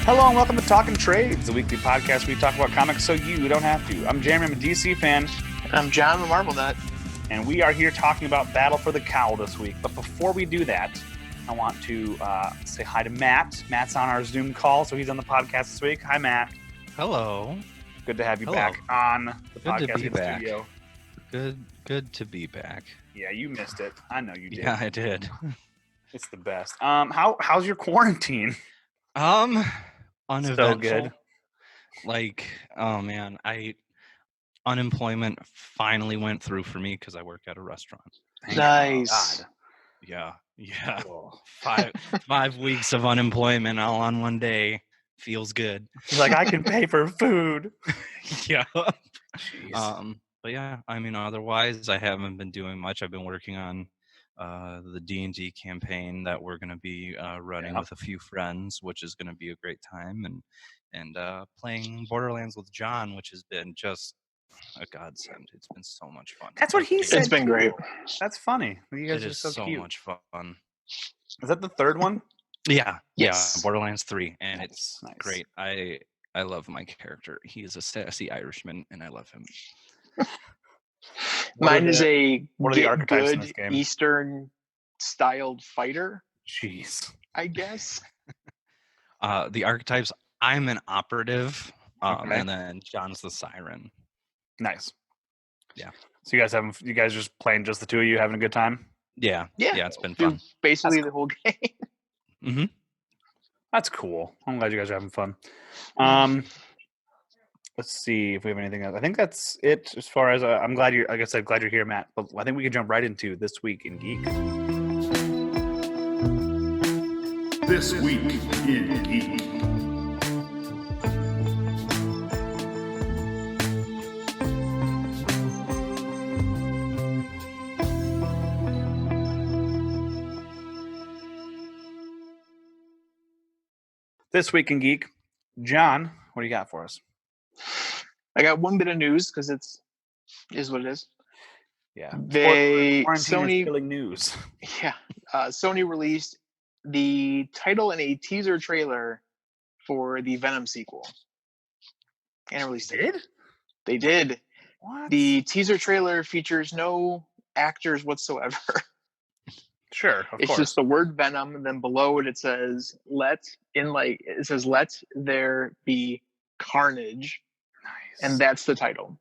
Hello and welcome to Talking Trades, the weekly podcast where we talk about comics so you don't have to. I'm Jeremy, I'm a DC fan. And I'm John, the Marvel Nut. And we are here talking about Battle for the Cowl this week. But before we do that, I want to say hi to Matt. Matt's on our Zoom call, so he's on the podcast this week. Hi, Matt. Hello. Good to have you Hello. back on the Good to podcast be in the back. studio. Good to be back. Yeah, you missed it. I know you did. Yeah, I did. It's the best. How's your quarantine? Uneventful. So good. Like, oh man, unemployment finally went through for me because I work at a restaurant. Nice. God. Yeah. Oh. 5 weeks of unemployment all on one day feels good. He's like, I can pay for food. Yeah. Jeez. But yeah, I mean, otherwise, I haven't been doing much. I've been working on the D&D campaign that we're going to be running with a few friends, which is going to be a great time, and playing Borderlands with John, which has been just a godsend. It's been so much fun. That's what he said. It's been great. That's funny. You guys It are is so so cute. much fun. Is that the third one? Yeah, Yes. yeah, Borderlands 3, and Nice, it's nice. great. I love my character. He is a sassy Irishman, and I love him. Mine is what are the archetypes in this good game? Eastern styled fighter, Jeez. I guess. The archetypes, I'm an operative, Okay. and then John's the siren. Nice. Yeah. So you guys just playing just the two of you having a good time? Yeah, Yeah. it's been Do fun. basically the whole game. Mm-hmm. That's cool. I'm glad you guys are having fun. Let's see if we have anything else. I think that's it as far as I'm glad you're. Like I said, glad you're here, Matt. But I think we can jump right into This Week in Geek. This Week in Geek. This Week in Geek. John, what do you got for us? I got one bit of news because is what it is. Yeah. They Quarantine is Sony killing news. Yeah. Sony released the title and a teaser trailer for the Venom sequel. And it released it. They did. What? The teaser trailer features no actors whatsoever. Sure, of It's course. just the word Venom, and then below it says let there be carnage, Nice. and that's the title.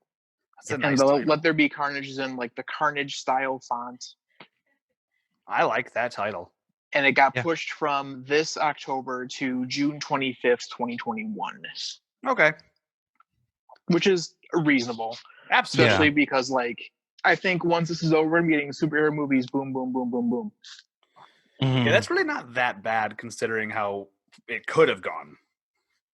That's a And nice the title. let there be carnage is in like the Carnage style font, I like that title. and it got Yeah. pushed from this October to June 25th, 2021, Okay. which is reasonable, Absolutely. especially because like I think once this is over, I'm getting superhero movies, boom, boom, boom, boom, boom. Mm-hmm. Yeah, that's really not that bad considering how it could have gone,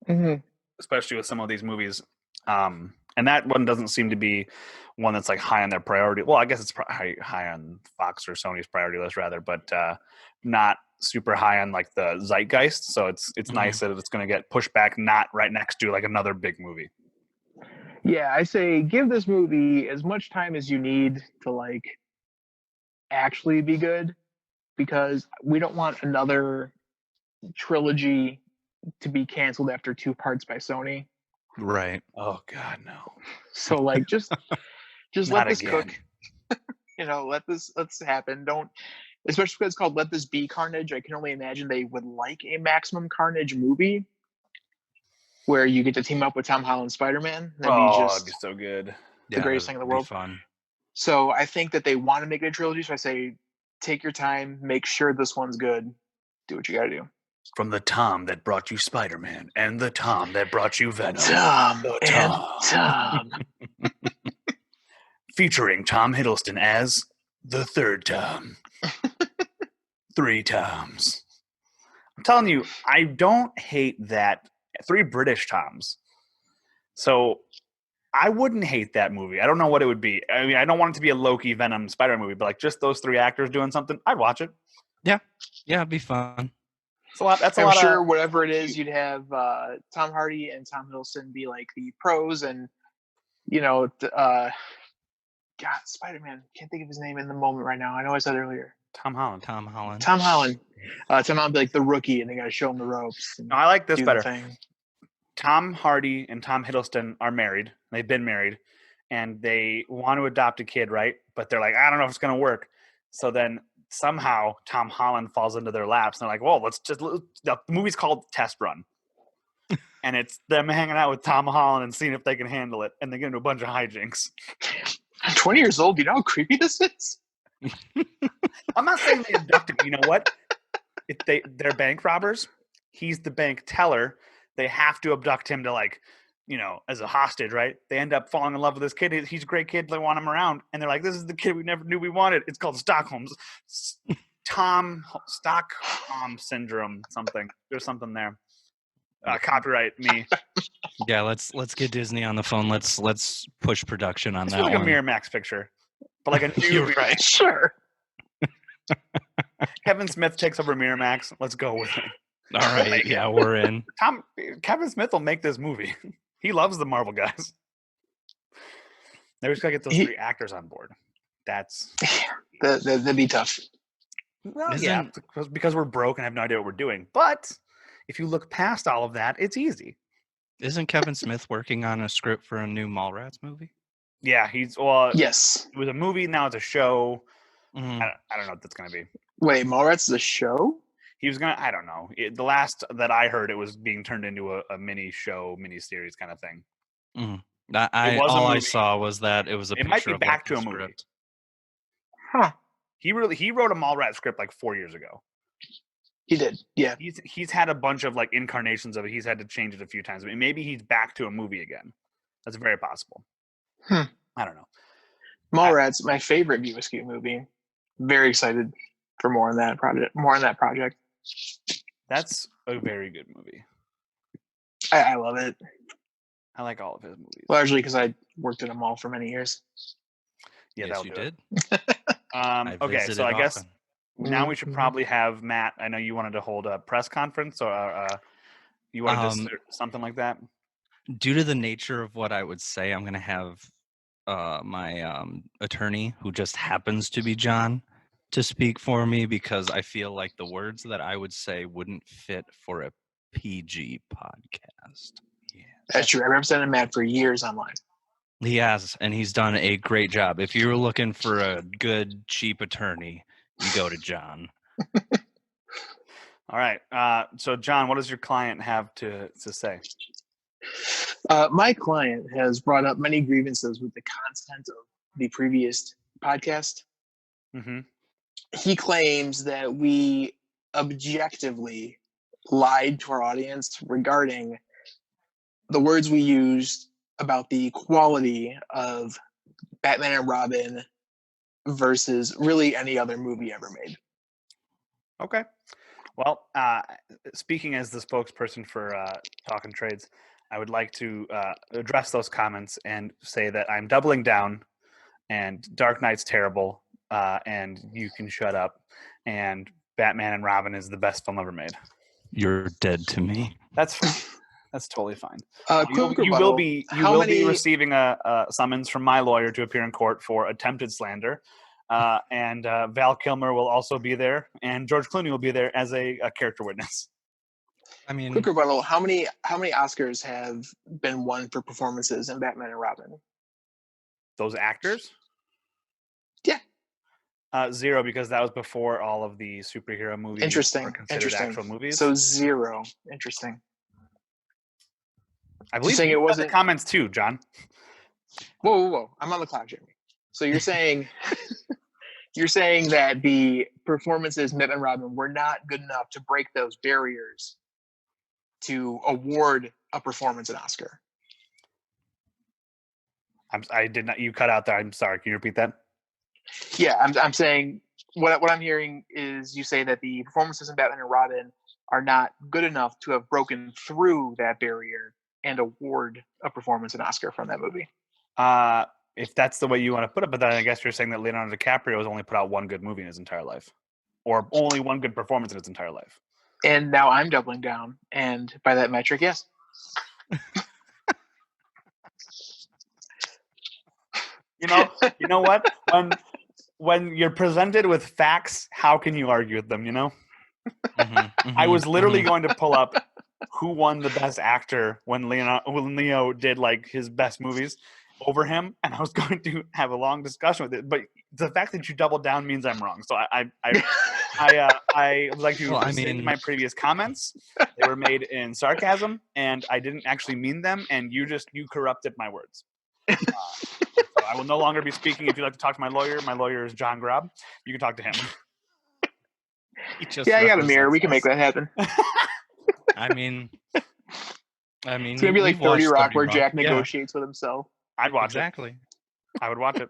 Mm-hmm. especially with some of these movies. And that one doesn't seem to be one that's like high on their priority. Well, I guess it's high on Fox or Sony's priority list rather, but not super high on like the zeitgeist. So it's nice that it's going to get pushed back, not right next to like another big movie. Yeah, I say give this movie as much time as you need to like actually be good, because we don't want another trilogy to be canceled after 2 parts by Sony. Right. Oh God, no! So like just Not let this again. cook. Let's happen. Don't, especially because it's called Let This Be Carnage. I can only imagine they would like a Maximum Carnage movie where you get to team up with Tom Holland Spider-Man. That'd be It'd just be so good. the greatest thing in the world. Fun. So I think that they want to make it a trilogy. So I say, take your time, make sure this one's good, do what you got to do. From the Tom that brought you Spider-Man and the Tom that brought you Venom. Tom The and Tom. Tom. Featuring Tom Hiddleston as the third Tom. 3 Toms. I'm telling you, I don't hate that. 3 British Toms. So I wouldn't hate that movie. I don't know what it would be. I mean, I don't want it to be a Loki, Venom, Spider-Man movie, but like just those 3 actors doing something, I'd watch it. Yeah, it'd be fun. It's a lot. That's a I'm lot sure of, whatever it is, you'd have Tom Hardy and Tom Hiddleston be like the pros, and God, Spider-Man. Can't think of his name in the moment right now. I know I said earlier. Tom Holland. Tom Holland. Tom Holland. Tom Holland be like the rookie, and they got to show him the ropes. And No, I like this do better. The thing. Tom Hardy and Tom Hiddleston are married. They've been married, and they want to adopt a kid, right? But they're like, I don't know if it's going to work. So then somehow Tom Holland falls into their laps, and they're like, "Whoa, the movie's called Test Run." And it's them hanging out with Tom Holland and seeing if they can handle it, and they get into a bunch of hijinks. I'm 20 years old. Do you know how creepy this is? I'm not saying they abducted him. You know what? If they're bank robbers, he's the bank teller. They have to abduct him to, like, you know, as a hostage, right? They end up falling in love with this kid. He's a great kid. They want him around, and they're like, "This is the kid we never knew we wanted." It's called Stockholm syndrome. Something. There's something there. Copyright me. Yeah, let's get Disney on the phone. Let's push production on It's that like one. a Miramax picture, but like a new. You're right. Sure. Kevin Smith takes over Miramax. Let's go with it. All right, yeah, we're in. Kevin Smith will make this movie. He loves the Marvel guys. They just gotta get those 3 actors on board. That'd be tough. Well, yeah, because we're broke and have no idea what we're doing. But if you look past all of that, it's easy. Isn't Kevin Smith working on a script for a new Mallrats movie? Yeah, Yes. It was a movie. Now it's a show. Mhm. I don't know what that's gonna be. Wait, Mallrats is a show? He was gonna. I don't know. The last that I heard, it was being turned into a mini series kind of thing. Mhm. was a I movie. saw was that it was a It picture might be of back like, to the a movie. script. Huh. He wrote a Mallrats script like 4 years ago. He did. Yeah. He's had a bunch of like incarnations of it. He's had to change it a few times. I mean, maybe he's back to a movie again. That's very possible. I don't know. Mallrats, my favorite View Askew movie. Very excited for more on that project. That's a very good movie. I love it. I like all of his movies. Largely because I worked at a mall for many years. Yeah, Yes, that'll you do it. did. Okay, so visited I guess often. now we should Mhm. probably have Matt. I know you wanted to hold a press conference, or you wanted to something like that. Due to the nature of what I would say, I'm going to have my attorney, who just happens to be John, to speak for me, because I feel like the words that I would say wouldn't fit for a PG podcast. Yeah. That's true. I represented Matt for years online. He has, and he's done a great job. If you're looking for a good, cheap attorney, you go to John. All right. So, John, what does your client have to say? My client has brought up many grievances with the content of the previous podcast. Mm-hmm. He claims that we objectively lied to our audience regarding the words we used about the quality of Batman and Robin versus really any other movie ever made. Okay. Well, speaking as the spokesperson for Talking Trades, I would like to address those comments and say that I'm doubling down, and Dark Knight's terrible, and you can shut up, and Batman and Robin is the best film ever made. You're dead to me. That's fine. That's totally fine. Quick You will rebuttal. be Many- receiving a summons from my lawyer to appear in court for attempted slander. And Val Kilmer will also be there, and George Clooney will be there as a character witness. I mean, Quick rebuttal. How many Oscars have been won for performances in Batman and Robin? Those actors? Yeah. 0, because that was before all of the superhero movies Interesting. were considered actual movies. So 0. Interesting. I believe saying you it got the wasn't- comments too, John. Whoa. I'm on the clock, Jeremy. So you're saying that the performances in Batman and Robin were not good enough to break those barriers to award a performance an Oscar. I did not. You cut out there. I'm sorry. Can you repeat that? Yeah, I'm saying what I'm hearing is you say that the performances in Batman and Robin are not good enough to have broken through that barrier and award a performance an Oscar from that movie. If that's the way you want to put it, but then I guess you're saying that Leonardo DiCaprio has only put out one good movie in his entire life, or only one good performance in his entire life. And now I'm doubling down, and by that metric, yes. You know what? when you're presented with facts, how can you argue with them? You know, I was literally going to pull up who won the best actor when Leo did like his best movies over him, and I was going to have a long discussion with it. But the fact that you doubled down means I'm wrong. So I would like to rescind my previous comments. They were made in sarcasm, and I didn't actually mean them. And you corrupted my words. So I will no longer be speaking. If you'd like to talk to my lawyer is John Grob. You can talk to him. Yeah, I got a mirror. We can make that happen. I mean, it's gonna be like 30 Rock, where Jack negotiates with himself. I'd watch it. I would watch it.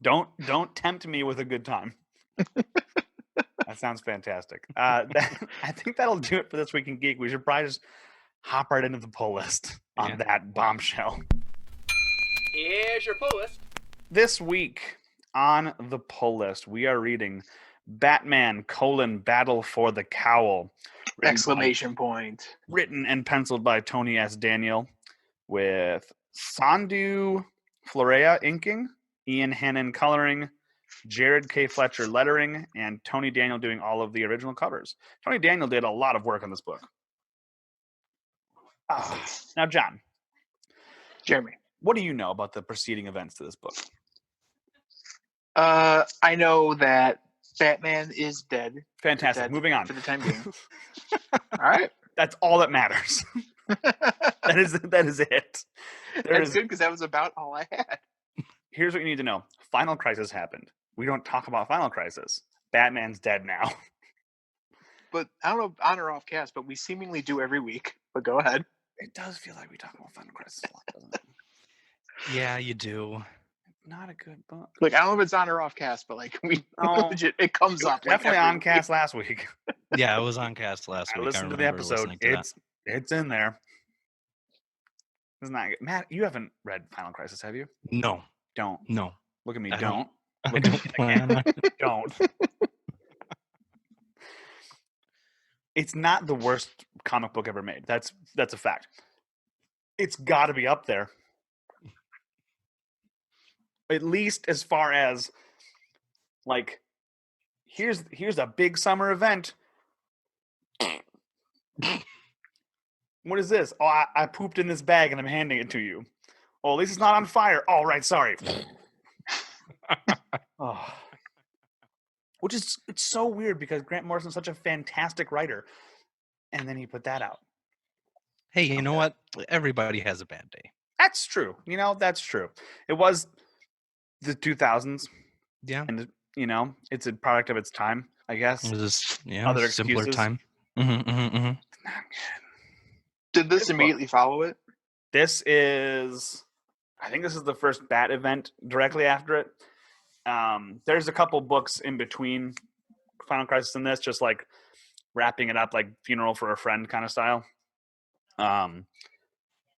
Don't tempt me with a good time. That sounds fantastic. I think that'll do it for this week in Geek. We should probably just hop right into the pull list on that bombshell. Here's your pull list. This week on the pull list, we are reading Batman: Battle for the Cowl. Exclamation point. Written and penciled by Tony S. Daniel, with Sandu Florea inking, Ian Hannon coloring, Jared K. Fletcher lettering, and Tony Daniel doing all of the original covers. Tony Daniel did a lot of work on this book. Now, John. Jeremy. What do you know about the preceding events to this book? I know that Batman is dead. Fantastic. Moving on. For the time being. All right. That's all that matters. that is it. That's good, because that was about all I had. Here's what you need to know. Final Crisis happened. We don't talk about Final Crisis. Batman's dead now. But I don't know, on or off cast, but we seemingly do every week. But go ahead. It does feel like we talk about Final Crisis a lot, doesn't it? Yeah, you do. Not a good book. Like, I don't know if it's on or off cast, but like legit, it comes up. Definitely on cast last week. Yeah, it was on cast last week. I listened to the episode. It's in there. It's not good. Matt, you haven't read Final Crisis, have you? No. Don't. No. Look at me. I Don't. I don't plan on it. Don't. It's not the worst comic book ever made. That's a fact. It's got to be up there. At least as far as, like, here's a big summer event. What is this? Oh, I pooped in this bag and I'm handing it to you. Oh, at least it's not on fire. Oh, right, sorry. Oh. Which is, it's so weird because Grant Morrison's such a fantastic writer. And then he put that out. Hey, you know what? Everybody has a bad day. That's true. That's true. It was the 2000s. Yeah. And, it's a product of its time, I guess. It was Other simpler excuses. time. Mm-hmm. Did this immediately follow it? This is the first Bat event directly after it. There's a couple books in between Final Crisis and this, just like wrapping it up, like Funeral for a Friend kind of style. And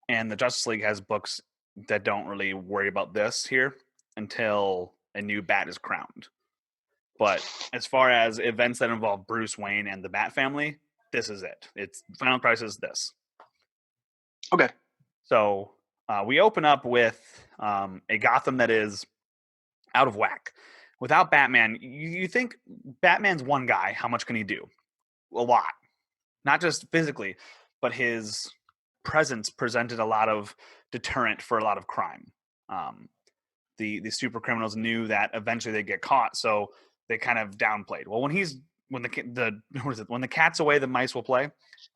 the Justice League has books that don't really worry about this here until a new Bat is crowned. But as far as events that involve Bruce Wayne and the Bat family, this is it. It's Final Crisis this. Okay. So we open up with a Gotham that is out of whack. Without Batman, you think Batman's one guy. How much can he do? A lot. Not just physically, but his presence presented a lot of deterrent for a lot of crime. The super criminals knew that eventually they'd get caught, so they kind of downplayed. Well, when the cat's away, the mice will play.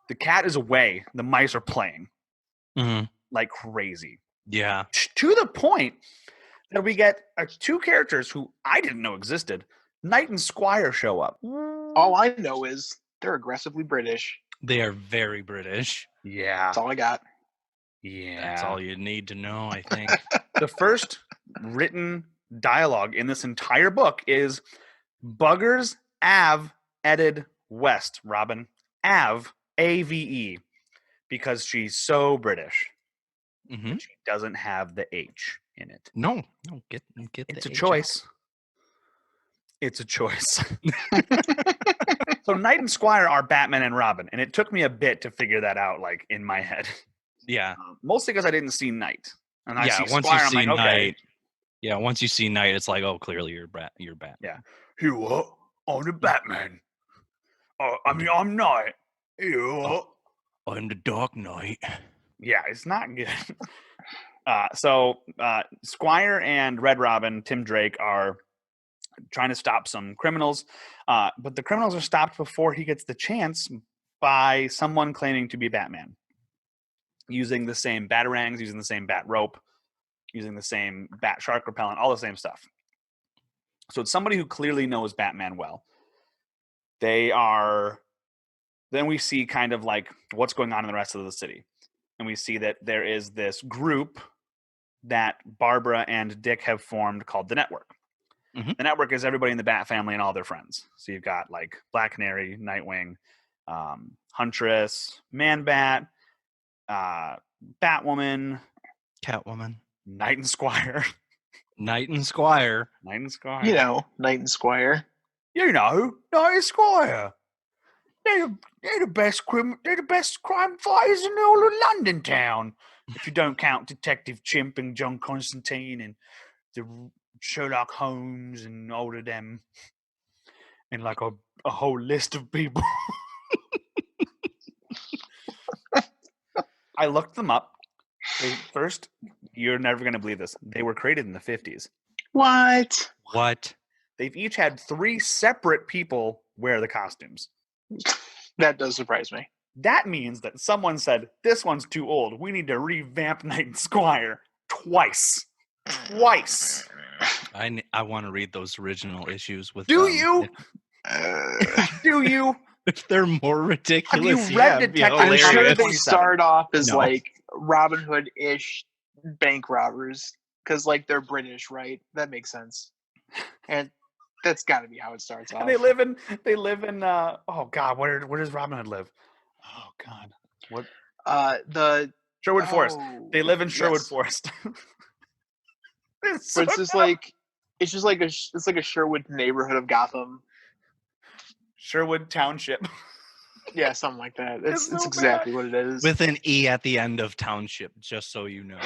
The cat is away, the mice are playing like crazy. Yeah. To the point that we get two characters who I didn't know existed. Knight and Squire show up. All I know is they're aggressively British. They are very British. Yeah. That's all I got. Yeah. That's all you need to know, I think. The first written dialogue in this entire book is Buggers Ave Edid West, Robin. Ave, A-V-E. Because she's so British. Mm-hmm. She doesn't have the H in it. No, get it's the a H choice. out. It's a choice. So Knight and Squire are Batman and Robin, and it took me a bit to figure that out, like in my head. Yeah, Mostly because I didn't see Knight, and I see once Squire. you see I'm like, okay, Knight, Yeah, once you see Knight, it's like, oh, clearly you're Batman. Yeah. You what? I'm the Batman. I mean, I'm Knight. You what? I'm the Dark Knight. Yeah, it's not good. So Squire and Red Robin, Tim Drake, are trying to stop some criminals, but the criminals are stopped before he gets the chance by someone claiming to be Batman, using the same batarangs, using the same bat rope, using the same bat shark repellent, all the same stuff. So it's somebody who clearly knows Batman well. Then we see kind of like what's going on in the rest of the city. And we see that there is this group that Barbara and Dick have formed called the Network. Mhm. The Network is everybody in the Bat family and all their friends. So you've got like Black Canary, Nightwing, Huntress, Man-Bat, Catwoman, Batwoman, Knight and Squire. Knight and Squire. Knight and Squire. You know, Knight and Squire. You know, Knight and Squire. They're the best crime fighters in all of London town. If you don't count Detective Chimp and John Constantine and the Sherlock Holmes and all of them, and like a whole list of people. I looked them up. First, you're never going to believe this. They were created in the 50s. What? What? They've each had 3 separate people wear the costumes. That does surprise me. That means that someone said, this one's too old. We need to revamp Knight and Squire twice. I want to read those original issues with Do them. you? Do you? If they're more ridiculous, Have you read it'd be Detective I'm sure hilarious. they 27. start off as No. like Robin Hood-ish bank robbers because like they're British, right? That makes sense, and that's got to be how it starts off. And they live in oh god, where does Robin Hood live? Oh god. What? The Sherwood Forest. They live in Sherwood yes. Forest. But it's just like it's like a Sherwood neighborhood of Gotham. Sherwood Township. Yeah, something like that. It's It's so exactly what it is. With an E at the end of township, just so you know.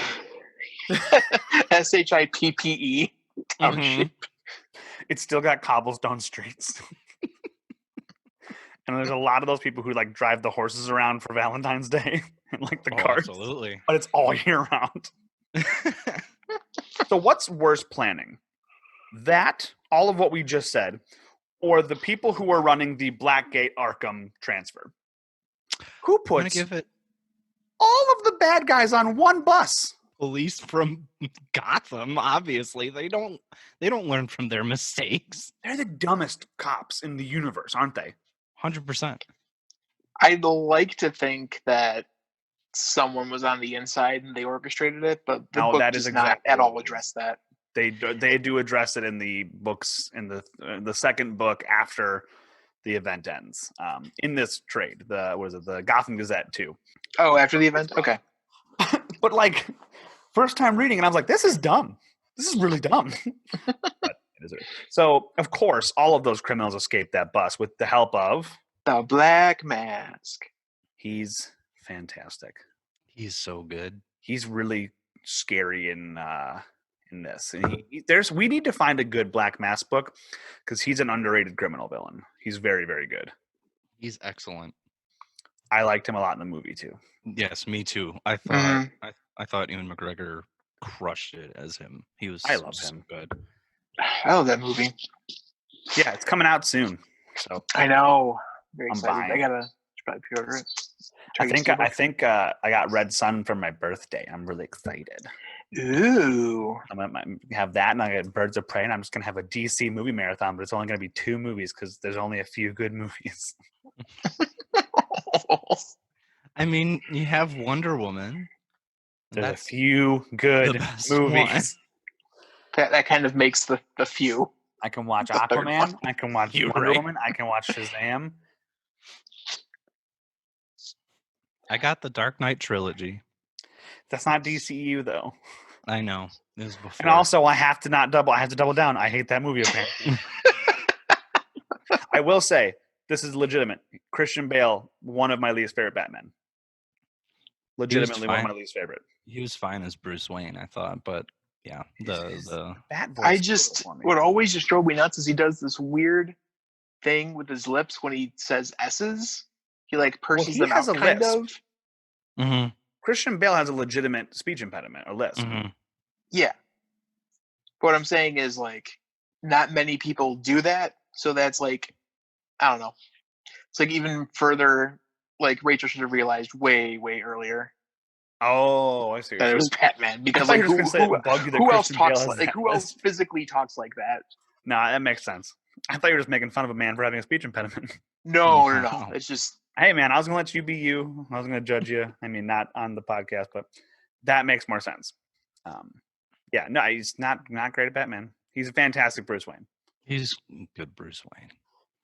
SHIPPE township. It's still got cobblestone streets. And there's a lot of those people who like drive the horses around for Valentine's Day and like the carts. Absolutely. But it's all year round. So what's worse planning? That, all of what we just said, or the people who are running the Blackgate Arkham transfer? Who I'm gonna puts give it all of the bad guys on one bus? police from Gotham. Obviously, they don't learn from their mistakes. They're the dumbest cops in the universe, aren't they? 100%. I'd like to think that someone was on the inside and they orchestrated it, but the No, book that is does not exactly at what all it is. address that. They do address it in the books in the second book after the event ends. In this trade, the Gotham Gazette too. Oh, after the event? Okay. But like first time reading, and I was like, this is dumb. This is really dumb. But it is. So of course, all of those criminals escape that bus with the help of The Black Mask. He's fantastic. He's so good. He's really scary in this. And we need to find a good Black Mask book because he's an underrated criminal villain. He's very, very good. He's excellent. I liked him a lot in the movie too. Yes, me too. I thought I thought Ewan McGregor crushed it as him. He was I love so him. good. I love that movie. Yeah, it's coming out soon. So I know. Very I'm excited. buying. I gotta should probably pre-order it. I think I got Red Sun for my birthday. I'm really excited. Ooh. I'm gonna have that, and I get Birds of Prey, and I'm just gonna have a DC movie marathon. But it's only gonna be 2 movies because there's only a few good movies. I mean, you have Wonder Woman. There's That's a few the good best movies. That kind of makes the few. I can watch The third Aquaman. one. I can watch You're Wonder right. Woman. I can watch Shazam. I got the Dark Knight trilogy. That's not DCU though. I know. It was before. And also, I have to double down. I hate that movie. Apparently, I will say this is legitimate. Christian Bale, one of my least favorite Batman. Legitimately, one of fine. my least favorite. He was fine as Bruce Wayne, I thought, but Yeah, His the bat voice. I killed it just for me. what always just drove me nuts is he does this weird thing with his lips when he says S's. He like purses he them has out a kind lisp. of. Mm-hmm. Christian Bale has a legitimate speech impediment or lisp. Mm-hmm. Yeah. But what I'm saying is like not many people do that. So that's like I don't know. It's like even further like Rachel should have realized way, way earlier Oh, I see. that it was Batman. I Because thought like you were just going to say it bugged you that who else Christian Bale talks has like that who else lisp. physically talks like that? No, that makes sense. I thought you were just making fun of a man for having a speech impediment. No. It's just Hey, man, I was going to let you be you. I was going to judge you. I mean, not on the podcast, but that makes more sense. Yeah, no, he's not great at Batman. He's a fantastic Bruce Wayne. He's good Bruce Wayne.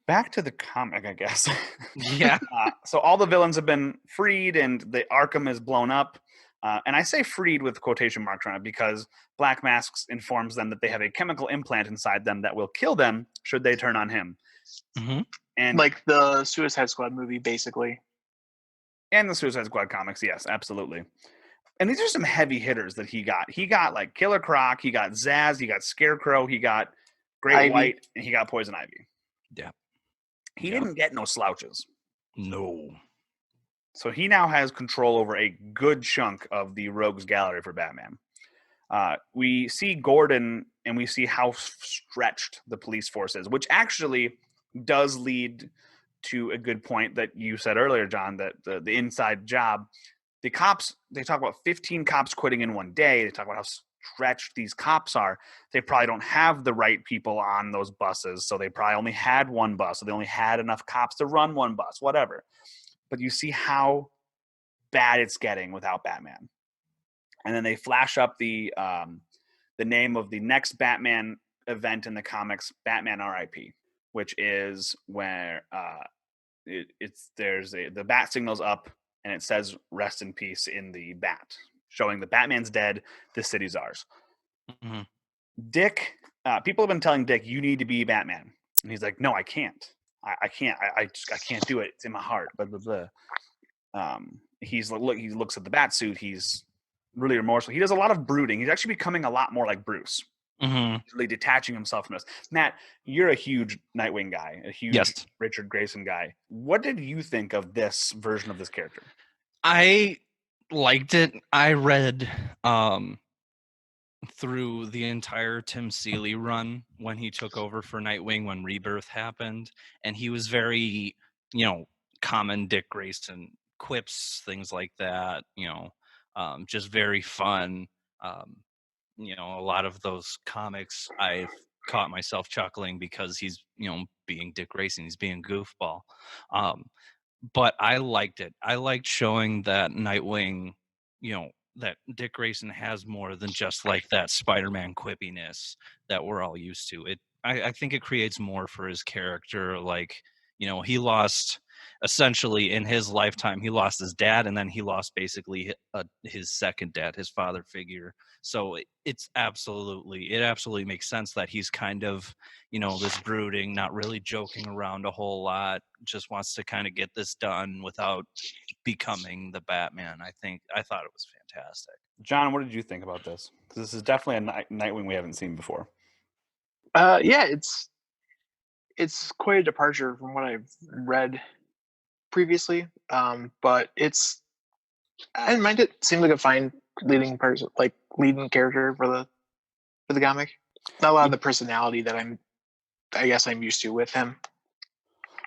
Back to the comic, I guess. Yeah. So all the villains have been freed, and the Arkham is blown up. And I say freed with quotation marks on it because Black Mask informs them that they have a chemical implant inside them that will kill them should they turn on him. Mm-hmm. And like the Suicide Squad movie, basically. And the Suicide Squad comics, yes, absolutely. And these are some heavy hitters that he got. He got like Killer Croc, he got Zaz, he got Scarecrow, he got Great Ivy. White, and he got Poison Ivy. Yeah. He Yep. didn't get no slouches. No. So he now has control over a good chunk of the Rogues Gallery for Batman. We see Gordon and we see how stretched the police force is, which actually does lead to a good point that you said earlier, John, that the inside job, the cops, they talk about 15 cops quitting in one day. They talk about how stretched these cops are. They probably don't have the right people on those buses, so they probably only had one bus, so they only had enough cops to run one bus, whatever. But you see how bad it's getting without Batman. And then they flash up the name of the next Batman event in the comics, Batman R.I.P., which is where the bat signal's up and it says "Rest in peace" in the bat, showing that Batman's dead. The city's ours. Mm-hmm. Dick, people have been telling Dick, "You need to be Batman," and he's like, "No, I can't. I can't. I can't do it. It's in my heart." Blah blah blah. He looks at the bat suit. He's really remorseful. He does a lot of brooding. He's actually becoming a lot more like Bruce. Mm-hmm. He's really detaching himself from us. Matt, you're a huge Nightwing guy, a huge Yes. Richard Grayson guy. What did you think of this version of this character? I liked it. I read through the entire Tim Seeley run when he took over for Nightwing when Rebirth happened, and he was very, common Dick Grayson quips, things like that, just very fun. A lot of those comics I've caught myself chuckling because he's, being Dick Grayson, he's being goofball. But I liked it. I liked showing that Nightwing, that Dick Grayson has more than just like that Spider-Man quippiness that we're all used to. I think it creates more for his character. Like, he lost essentially in his lifetime, he lost his dad, and then he lost basically his second dad, his father figure. So it absolutely makes sense that he's kind of, this brooding, not really joking around a whole lot, just wants to kind of get this done without becoming the Batman. I thought it was fantastic. John, what did you think about this? Because this is definitely a Nightwing we haven't seen before. Yeah, it's quite a departure from what I've read previously. But I didn't mind it. Seemed like a fine leading character for the comic. Not a lot of the personality that I guess I'm used to with him.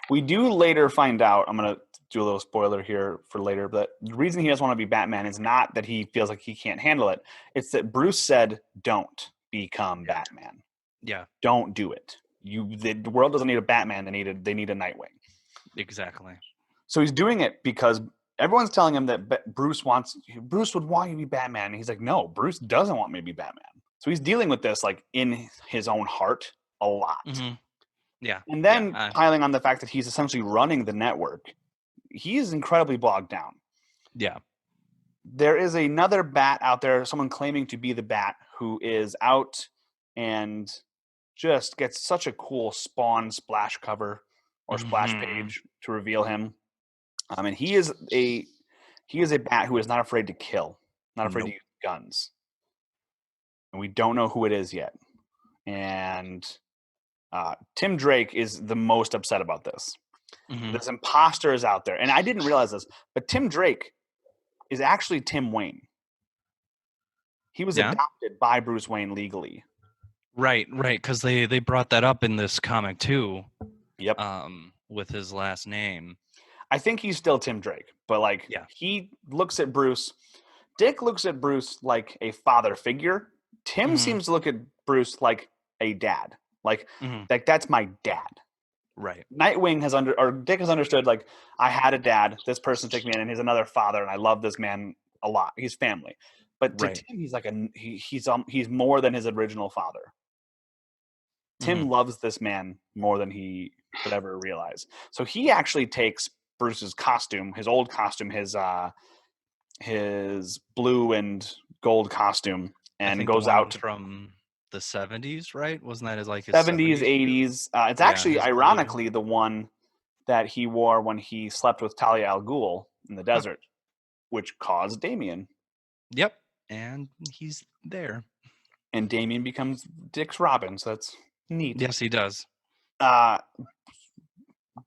We do later find out, I'm going to do a little spoiler here for later, but the reason he doesn't want to be Batman is not that he feels like he can't handle it. It's that Bruce said, don't become Batman. Yeah, Don't do it. The world doesn't need a Batman. They need a Nightwing. exactly. So he's doing it because everyone's telling him that Bruce would want you to be Batman. And he's like, no, Bruce doesn't want me to be Batman. So he's dealing with this like in his own heart a lot. Mm-hmm. Yeah. And then piling on the fact that he's essentially running the network, he is incredibly bogged down. Yeah. There is another bat out there, someone claiming to be the bat, who is out and just gets such a cool Spawn splash cover or splash page to reveal him. And he is a bat who is not afraid to kill, not afraid to use guns. and we don't know who it is yet. And Tim Drake is the most upset about this. Mhm. This imposter is out there, and I didn't realize this, but Tim Drake is actually Tim Wayne. He was Yeah? adopted by Bruce Wayne legally. Right, because they brought that up in this comic too, Yep. with his last name. I think he's still Tim Drake, but like Yeah. he looks at Bruce. Dick looks at Bruce like a father figure. Tim Mhm. seems to look at Bruce like a dad. Like Mhm. that's my dad. Right. Nightwing Dick has understood, like, I had a dad, this person took me in, and he's another father, and I love this man a lot. He's family. But to Right. Tim, he's like he's more than his original father. Tim Mhm. loves this man more than he could ever realize. So he actually takes Bruce's costume, his old costume, his blue and gold costume, I and think goes the one out to from the 70s, right? Wasn't that his like his 70s, 70s? 80s. It's Yeah, actually, his blue. ironically, the one that he wore when he slept with Talia al Ghul in the desert, which caused Damien. Yep, and he's there. And Damien becomes Dick's Robin, so that's neat. Yes, he does.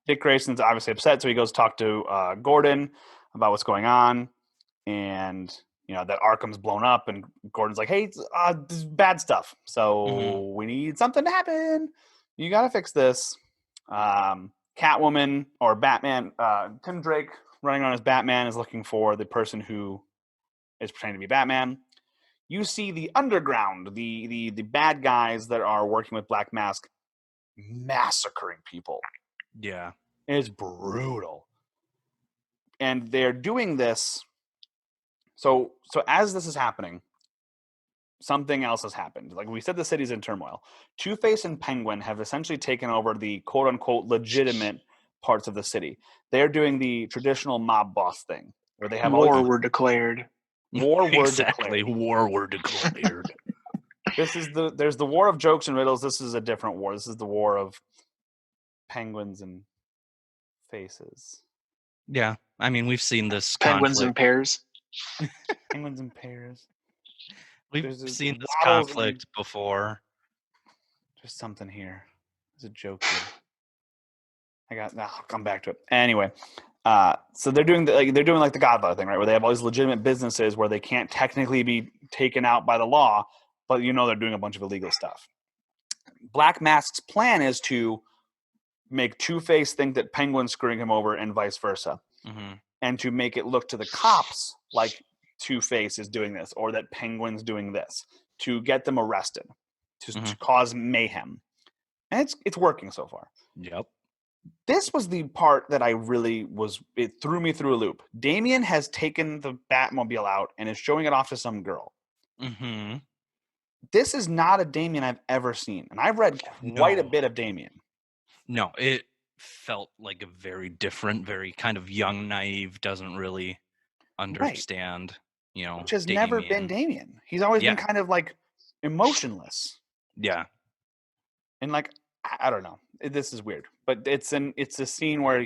Dick Grayson's obviously upset, so he goes talk to Gordon about what's going on, and that Arkham's blown up, and Gordon's like, "Hey, this is bad stuff, so we need something to happen. You got to fix this." Catwoman or Batman, Tim Drake running around as Batman is looking for the person who is pretending to be Batman. You see the underground, the bad guys that are working with Black Mask, massacring people. Yeah. It's brutal. And they're doing this. So as this is happening, something else has happened. Like we said, the city's in turmoil. Two-Face and Penguin have essentially taken over the quote-unquote legitimate parts of the city. They're doing the traditional mob boss thing, where they have War were declared. War were Exactly. declared. War were declared. There's the war of jokes and riddles. This is a different war. This is the war of penguins and faces. Yeah, I mean we've seen this Penguins in conflict. pairs. Penguins in pairs. We've There's seen this waddles conflict before. There's something here. There's a joke here. I'll come back to it. Anyway, so they're doing like the Godfather thing, right? Where they have all these legitimate businesses where they can't technically be taken out by the law, but they're doing a bunch of illegal stuff. Black Mask's plan is to make Two-Face think that Penguin's screwing him over and vice versa. Mm-hmm. And to make it look to the cops like Two-Face is doing this or that Penguin's doing this to get them arrested, to cause mayhem. And it's working so far. Yep. This was the part that it threw me through a loop. Damien has taken the Batmobile out and is showing it off to some girl. Mm-hmm. This is not a Damien I've ever seen. And I've read quite a bit of Damien. No, it felt like a very different, very kind of young, naive, doesn't really understand, which has Damien. never been Damien. He's always been kind of like emotionless. Yeah. And like, I don't know. This is weird. But it's a scene where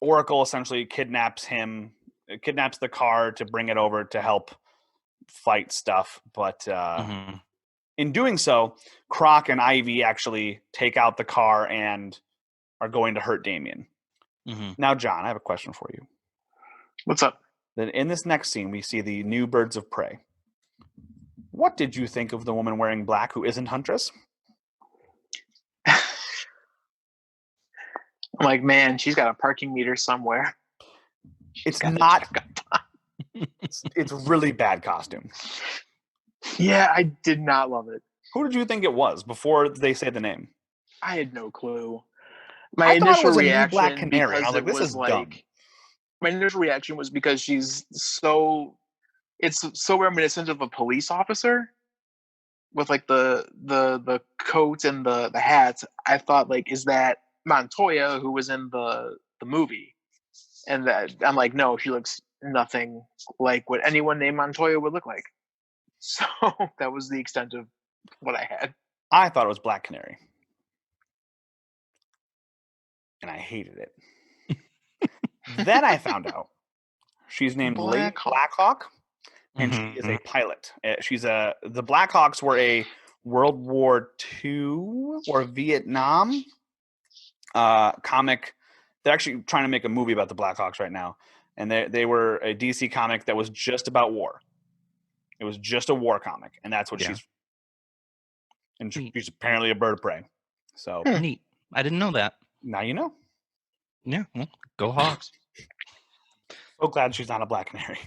Oracle essentially kidnaps the car to bring it over to help fight stuff. But in doing so, Croc and Ivy actually take out the car and are going to hurt Damien. Mm-hmm. Now, John, I have a question for you. What's up? Then in this next scene, we see the new Birds of Prey. What did you think of the woman wearing black who isn't Huntress? I'm like, man, she's got a parking meter somewhere. It's not. It's really bad costume. Yeah, I did not love it. Who did you think it was before they say the name? I had no clue. I thought it was a new Black Canary. I was like, this is dumb. My initial reaction was because it's so reminiscent of a police officer with like the coat and the hat. I thought, like, is that Montoya who was in the movie? And that I'm like, no, she looks nothing like what anyone named Montoya would look like. So that was the extent of what I had. I thought it was Black Canary. And I hated it. Then I found out she's named Blackhawk. and she is a pilot. The Blackhawks were a World War II or Vietnam comic. They're actually trying to make a movie about the Blackhawks right now, and they were a DC comic that was just about war. It was just a war comic, and that's what she's. And she's apparently a bird of prey. So neat. I didn't know that. Now you know. Yeah, well, go Hawks. So glad she's not a black canary.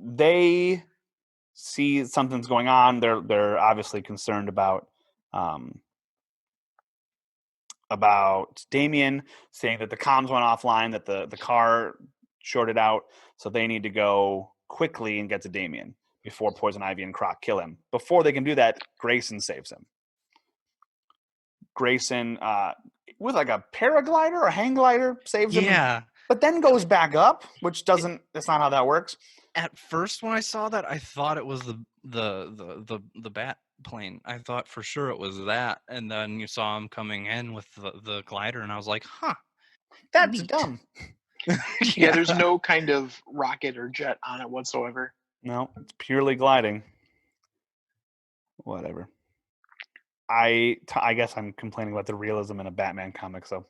They see something's going on. They're obviously concerned about Damien, saying that the comms went offline, that the car shorted out, so they need to go quickly and get to Damien before Poison Ivy and Croc kill him. Before they can do that, Grayson saves him. Grayson, with like a paraglider or hang glider, saves him. Yeah. But then goes back up, which doesn't. That's not how that works. At first, when I saw that, I thought it was the bat plane. I thought for sure it was that, and then you saw him coming in with the glider, and I was like, "Huh, that's neat." dumb." Yeah, there's no kind of rocket or jet on it whatsoever. No, it's purely gliding. Whatever. I guess I'm complaining about the realism in a Batman comic, so.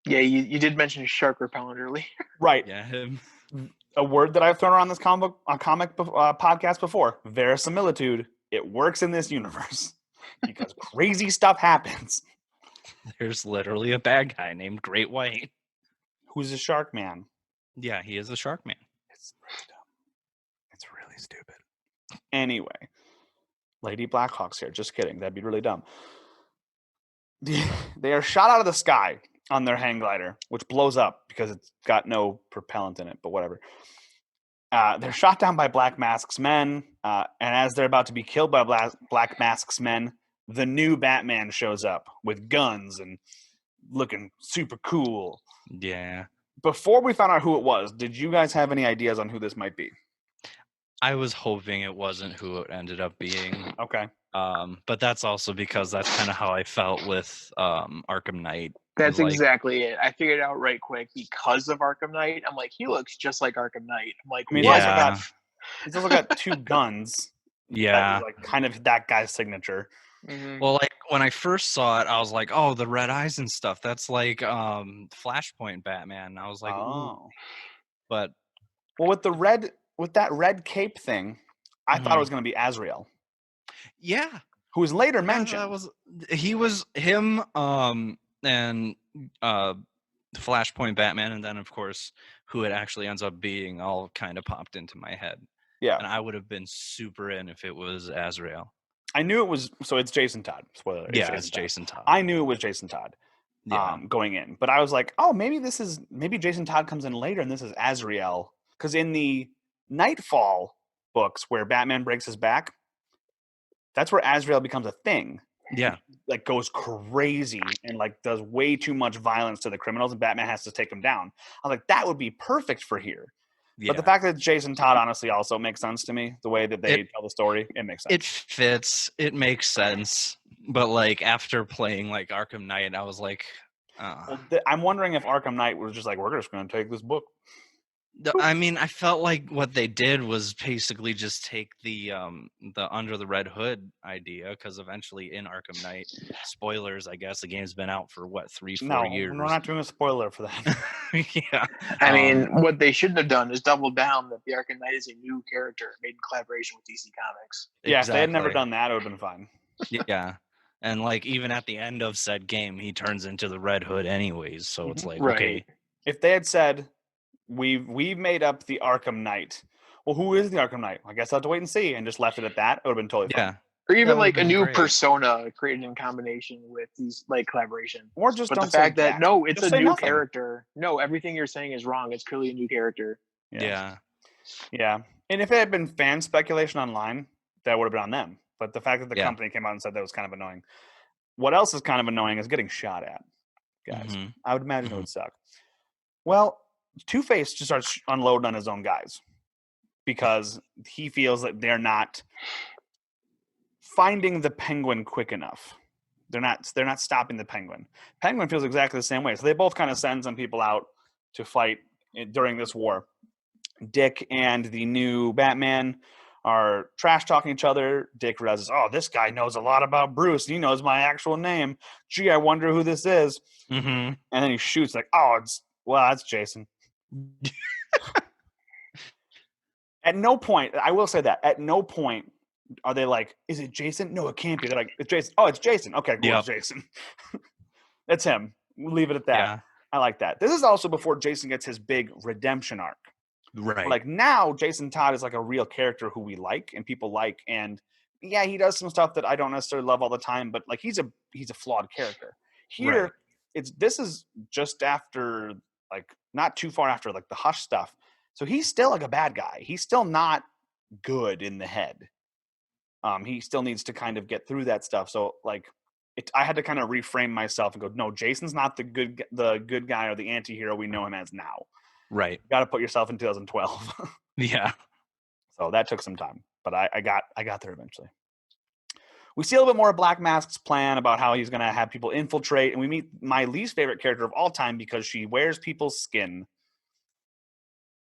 Yeah, you did mention shark repellent earlier. Right. Yeah, him. A word that I've thrown around this comic podcast before: verisimilitude. It works in this universe because crazy stuff happens. There's literally a bad guy named Great White. Who's a shark man? Yeah, he is a shark man. It's really dumb. It's really stupid. Anyway, Lady Blackhawk's here. Just kidding. That'd be really dumb. They are shot out of the sky on their hang glider, which blows up because it's got no propellant in it, but whatever. They're shot down by Black Mask's men, and as they're about to be killed by Black Mask's men, the new Batman shows up with guns and looking super cool. Yeah. Before we found out who it was, did you guys have any ideas on who this might be? I was hoping it wasn't who it ended up being. Okay. But that's also because that's kind of how I felt with Arkham Knight. That's Like, exactly it. I figured it out right quick because of Arkham Knight. I'm like, he looks just like Arkham Knight. I'm like, I mean, Yeah. he's also got two guns. yeah. That is like kind of that guy's signature. Mhm. Well, like when I first saw it, I was like, "Oh, the red eyes and stuff. That's like Flashpoint Batman." I was like, "Ooh." Oh. But Well, with that red cape thing, I thought it was going to be Azrael, yeah, who was later yeah, mentioned. that was him and Flashpoint Batman, and then of course who it actually ends up being all kind of popped into my head. Yeah. And I would have been super in if it was Azrael. I knew it was. So it's Jason Todd. Spoiler. Yeah, it's Jason Todd. I knew it was Jason Todd. Yeah. Going in, but I was like, oh, maybe Jason Todd comes in later, and this is Azrael, because in the Nightfall books where Batman breaks his back, that's where Azrael becomes a thing. Yeah. Like goes crazy and like does way too much violence to the criminals, and Batman has to take him down. I was like, that would be perfect for here. Yeah. But the fact that it's Jason Todd honestly also makes sense to me. The way that they tell the story, it makes sense. It fits. It makes sense. But like after playing like Arkham Knight, I was like, I'm wondering if Arkham Knight was just like, we're just going to take this book. I mean, I felt like what they did was basically just take the Under the Red Hood idea, because eventually in Arkham Knight, spoilers, I guess the game's been out for what 3-4 years. No, we're not doing a spoiler for that. Yeah, I mean, what they shouldn't have done is double down that the Arkham Knight is a new character made in collaboration with DC Comics. Yeah, if they had never exactly. done that, it would have been fine. Yeah, and like even at the end of said game, he turns into the Red Hood anyways. So it's like, Right. okay, If they had said, we've made up the Arkham Knight. Well, who is the Arkham Knight? I guess I'll have to wait and see, and just left it at that. It would have been totally fine. yeah, Or That even would've like a been new great. persona created in combination with these like collaboration. Or just But don't the fact say that jack. no, it's Just a say new nothing. character. No, everything you're saying is wrong. It's clearly a new character. yeah. Yeah. And if it had been fan speculation online, that would have been on them. But the fact that the Yeah. company came out and said that was kind of annoying. What else is kind of annoying is getting shot at, guys. Mhm. I would imagine it would suck. Well, Two-Face just starts unloading on his own guys because he feels that they're not finding the Penguin quick enough. They're not stopping the Penguin. Penguin feels exactly the same way. So they both kind of send some people out to fight during this war. Dick and the new Batman are trash talking each other. Dick realizes, oh, this guy knows a lot about Bruce. He knows my actual name. Gee, I wonder who this is. Mm-hmm. And then he shoots like, oh, that's Jason. At no point, I will say that, at no point are they like, is it Jason? No, it can't be. They're like, it's Jason. Oh, it's Jason. Okay, cool, Yep. it's Jason. It's him. We'll leave it at that. Yeah. I like that. This is also before Jason gets his big redemption arc. Right. Like now, Jason Todd is like a real character who we like and people like. And yeah, he does some stuff that I don't necessarily love all the time, but like he's a flawed character. Here, Right. this is just after, like, not too far after like the Hush stuff. So he's still like a bad guy. He's still not good in the head. He still needs to kind of get through that stuff. So like, I had to kind of reframe myself and go, no, Jason's not the good guy or the anti-hero we know him as now. Right. You got to put yourself in 2012. Yeah. So that took some time, but I got there eventually. We see a little bit more of Black Mask's plan about how he's going to have people infiltrate, and we meet my least favorite character of all time because she wears people's skin.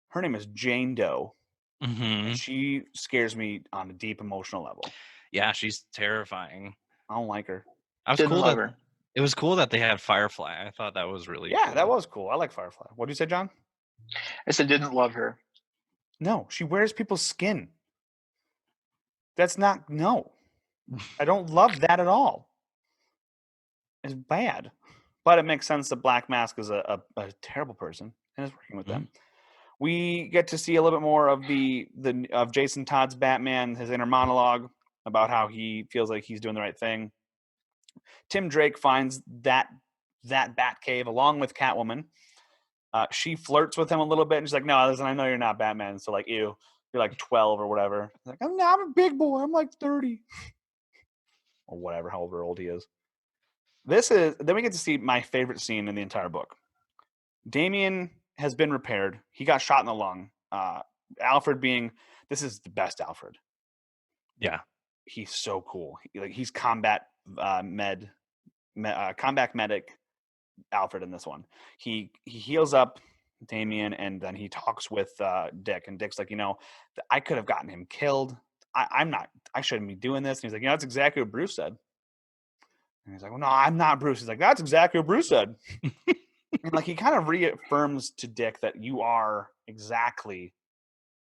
Her name is Jane Doe. Mm-hmm. And she scares me on a deep emotional level. Yeah, she's terrifying. I don't like her. Didn't love her. It was cool that they had Firefly. I thought that was really Yeah, cool. that was cool. I like Firefly. What did you say, John? I said didn't love her. No, she wears people's skin. That's not, no. I don't love that at all. It's bad. But it makes sense that Black Mask is a terrible person and is working with them. We get to see a little bit more of of Jason Todd's Batman, his inner monologue about how he feels like he's doing the right thing. Tim Drake finds that Batcave along with Catwoman. She flirts with him a little bit, and she's like, "No, listen, I know you're not Batman, so like, ew, you're like 12 or whatever." He's like, I'm a big boy. I'm like 30 or whatever, however old he is. Then we get to see my favorite scene in the entire book. Damian has been repaired. He got shot in the lung. Alfred this is the best Alfred. Yeah. He's so cool. He's combat medic Alfred in this one. He heals up Damian, and then he talks with Dick, and Dick's like, I could have gotten him killed. I shouldn't be doing this. And he's like, that's exactly what Bruce said. And he's like, well, no, I'm not Bruce. He's like, that's exactly what Bruce said. And like, he kind of reaffirms to Dick that you are exactly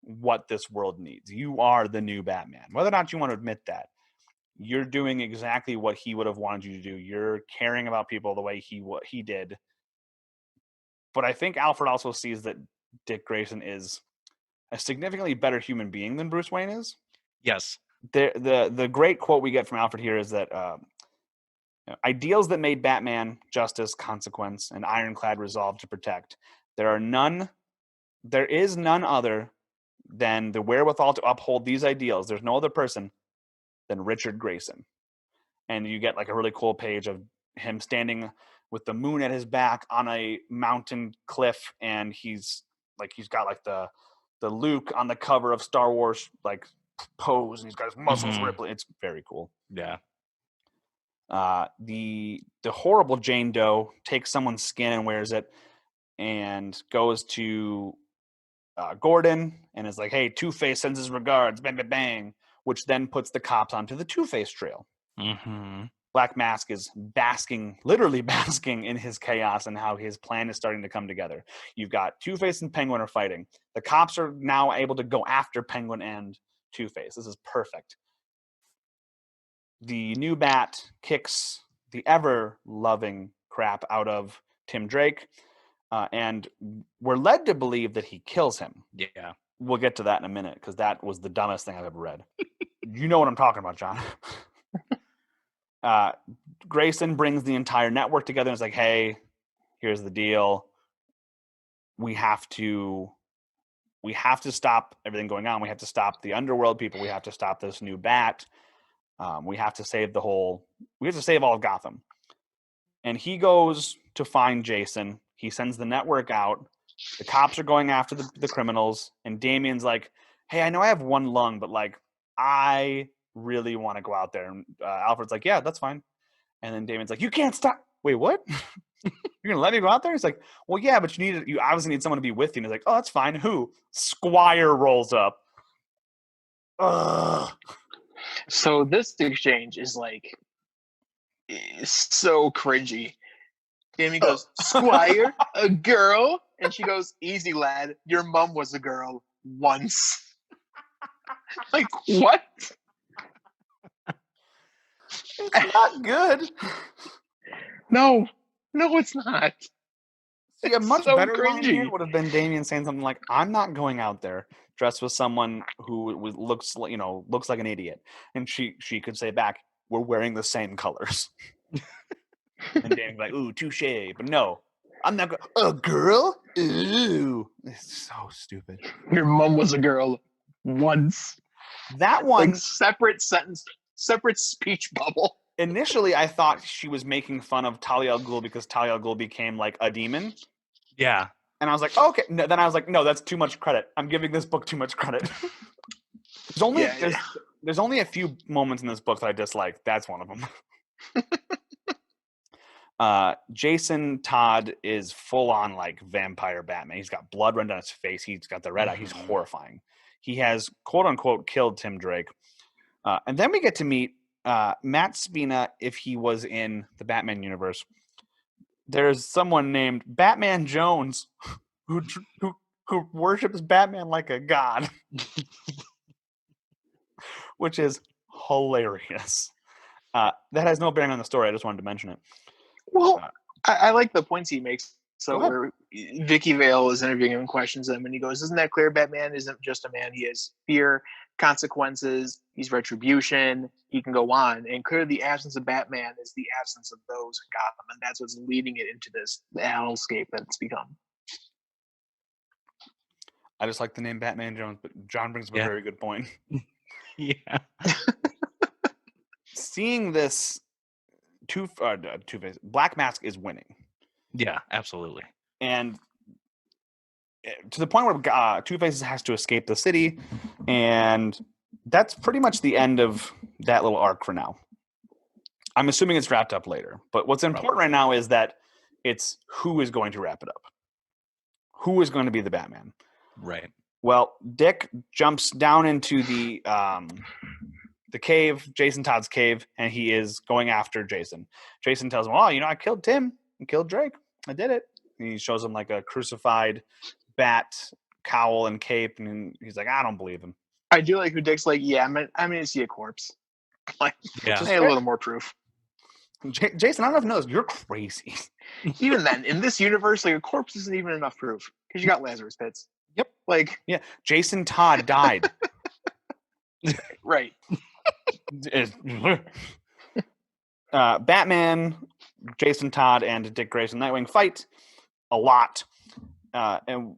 what this world needs. You are the new Batman. Whether or not you want to admit that, you're doing exactly what he would have wanted you to do. You're caring about people the way he did. But I think Alfred also sees that Dick Grayson is a significantly better human being than Bruce Wayne is. Yes. The great quote we get from Alfred here is that ideals that made Batman justice, consequence, and ironclad resolve to protect. There is none other than the wherewithal to uphold these ideals. There's no other person than Richard Grayson. And you get like a really cool page of him standing with the moon at his back on a mountain cliff, and he's got like the Luke on the cover of Star Wars like pose, and he's got his muscles rippling. It's very cool. Yeah. The horrible Jane Doe takes someone's skin and wears it, and goes to Gordon and is like, "Hey, Two-Face sends his regards, bang, bang, bang," which then puts the cops onto the Two-Face trail. Mm-hmm. Black Mask is literally basking in his chaos and how his plan is starting to come together. You've got Two-Face and Penguin are fighting. The cops are now able to go after Penguin and Two-Face. This is perfect. The new Bat kicks the ever-loving crap out of Tim Drake, and we're led to believe that he kills him. Yeah. We'll get to that in a minute, because that was the dumbest thing I've ever read. You know what I'm talking about, John. Grayson brings the entire network together and is like, "Hey, here's the deal. We have to stop everything going on. We have to stop the underworld people. We have to stop this new Bat. We have to save all of Gotham." And he goes to find Jason. He sends the network out. The cops are going after the criminals. And Damian's like, "Hey, I know I have one lung, but like, I really want to go out there." And Alfred's like, "Yeah, that's fine." And then Damian's like, "You can't stop." wait, what? You're gonna let me go out there? He's like, well, yeah, but you obviously need someone to be with you. And he's like, oh, that's fine. Who? Squire rolls up. Ugh. So this exchange is like so cringy. Amy goes, Squire, a girl? And she goes, easy, lad. Your mom was a girl once. Like, what? It's not good. No, it's not. See, a much so better line here cringy. would have been Damien saying something like, "I'm not going out there dressed with someone who looks like an idiot," and she could say back, "We're wearing the same colors." And Damien's like, "Ooh, touche," but no, I'm not going. A girl? Ooh, it's so stupid. Your mom was a girl once. That one, Like, separate sentence, separate speech bubble. initially, I thought she was making fun of Talia al Ghul because Talia al Ghul became like a demon. Yeah. And I was like, oh, okay. No, then I was like, no, that's too much credit. I'm giving this book too much credit. There's only a few moments in this book that I dislike. That's one of them. Jason Todd is full on like vampire Batman. He's got blood running down his face. He's got the red eye. He's horrifying. He has quote unquote killed Tim Drake. And then we get to meet Matt Spina if he was in the Batman universe. There's someone named Batman Jones who worships Batman like a god, which is hilarious. That has no bearing on the story. I just wanted to mention it. Well, I like the points he makes. So Go ahead. where Vicky Vale is interviewing him and questions him, and he goes, "Isn't that clear? Batman isn't just a man. He has fear, consequences. He's retribution. He can go on. And clearly, the absence of Batman is the absence of those in Gotham, and that's what's leading it into this hellscape that it's become." I just like the name Batman Jones, but John brings up a very good point. Yeah. Seeing this Two-Face, Black Mask is winning. Yeah, absolutely. And to the point where Two-Face has to escape the city, and that's pretty much the end of that little arc for now. I'm assuming it's wrapped up later. But what's important right now is that it's who is going to wrap it up. Who is going to be the Batman? Right. Well, Dick jumps down into the cave, Jason Todd's cave, and he is going after Jason. Jason tells him, "Oh, I killed Tim and killed Drake. I did it." And he shows him like a crucified bat cowl and cape, and he's like, "I don't believe him." I do like who Dick's like, "Yeah, I'm going to see a corpse. Like, Yeah. hey, a little more proof." Jason, I don't know if you know this, you're crazy. Even then, in this universe, like a corpse isn't even enough proof because you got Lazarus pits. Yep. Like, yeah, Jason Todd died. Right. Batman, Jason Todd, and Dick Grayson Nightwing fight a lot. And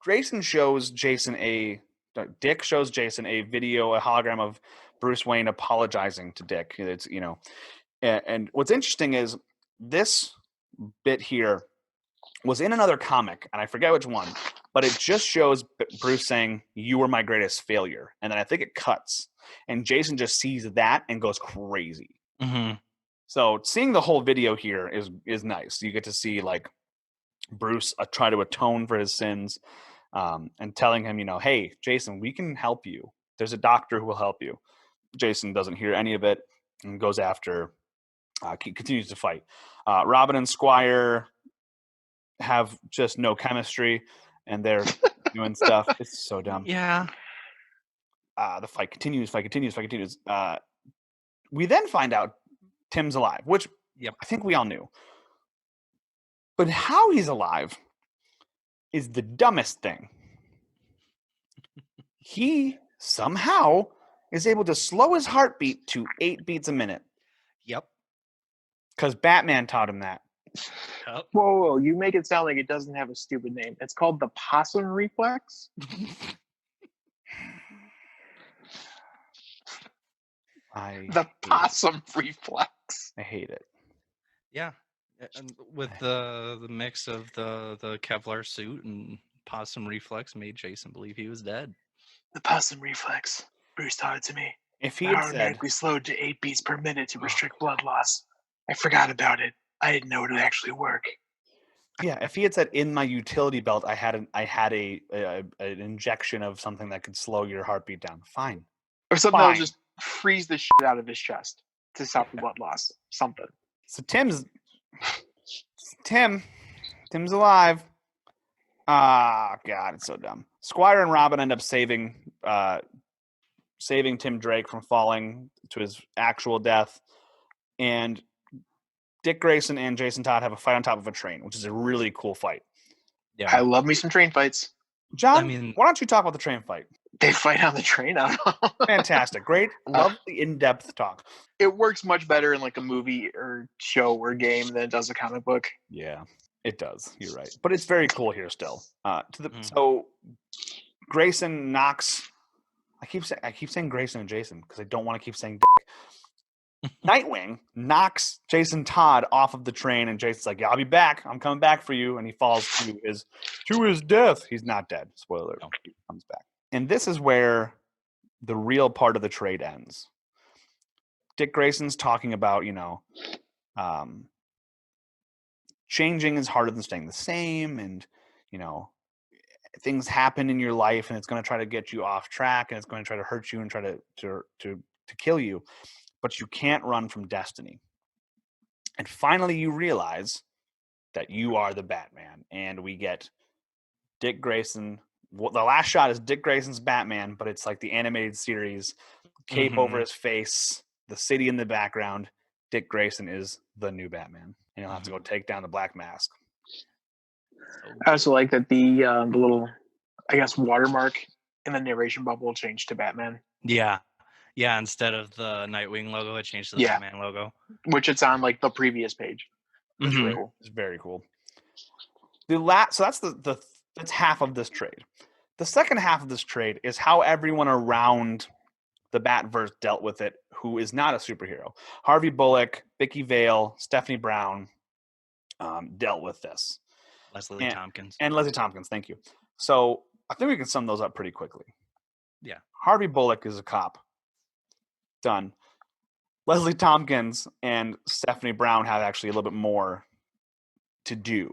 Dick shows Jason a video, a hologram of Bruce Wayne apologizing to Dick. It's, and what's interesting is this bit here was in another comic, and I forget which one, but it just shows Bruce saying, "You were my greatest failure." And then I think it cuts, and Jason just sees that and goes crazy. Mm-hmm. So seeing the whole video here is nice. You get to see like Bruce try to atone for his sins, and telling him, "Hey, Jason, we can help you. There's a doctor who will help you." Jason doesn't hear any of it and goes after, continues to fight. Robin and Squire have just no chemistry, and they're doing stuff. It's so dumb. Yeah. The fight continues. We then find out Tim's alive, which I think we all knew. But how he's alive is the dumbest thing. He somehow is able to slow his heartbeat to 8 beats a minute. Yep. Because Batman taught him that. Yep. Whoa, you make it sound like it doesn't have a stupid name. It's called the possum reflex. The possum reflex. I hate it. Yeah. And with the mix of the Kevlar suit and possum reflex made Jason believe he was dead. The possum reflex. Bruce taught it to me. If he had said, we slowed to 8 beats per minute to restrict blood loss. I forgot about it. I didn't know it would actually work. Yeah, if he had said in my utility belt, I had an injection of something that could slow your heartbeat down. Fine. Or something that would Fine. just freeze the shit out of his chest to stop the blood loss. Something. So Tim's alive. Ah, God, it's so dumb. Squire and Robin end up saving Tim Drake from falling to his actual death, and Dick Grayson and Jason Todd have a fight on top of a train, which is a really cool fight. Yeah. I love me some train fights. John, why don't you talk about the train fight? They fight on the train. I don't know. Fantastic. Great. Love the in-depth talk. It works much better in like a movie or show or game than it does a comic book. Yeah, it does. You're right. But it's very cool here still. So Grayson knocks. I keep saying Grayson and Jason because I don't want to keep saying Dick. Nightwing knocks Jason Todd off of the train, and Jason's like, "Yeah, I'll be back. I'm coming back for you." And he falls to his death. He's not dead. Spoiler: he comes back. And this is where the real part of the trade ends. Dick Grayson's talking about, changing is harder than staying the same, and things happen in your life, and it's going to try to get you off track, and it's going to try to hurt you and try to kill you. But you can't run from destiny. And finally you realize that you are the Batman. And we get Dick Grayson. The last shot is Dick Grayson's Batman, but it's like the animated series. Cape over his face, the city in the background. Dick Grayson is the new Batman. And he'll have to go take down the Black Mask. I also like that the little, I guess, watermark in the narration bubble changed to Batman. Yeah, instead of the Nightwing logo, it changed to the Batman logo. Which it's on like the previous page. It's really cool. It's very cool. So that's half of this trade. The second half of this trade is how everyone around the Batverse dealt with it who is not a superhero. Harvey Bullock, Vicky Vale, Stephanie Brown dealt with this. Leslie Tompkins. And Leslie Tompkins, thank you. So I think we can sum those up pretty quickly. Yeah. Harvey Bullock is a cop. Done. Leslie Tompkins and Stephanie Brown have actually a little bit more to do.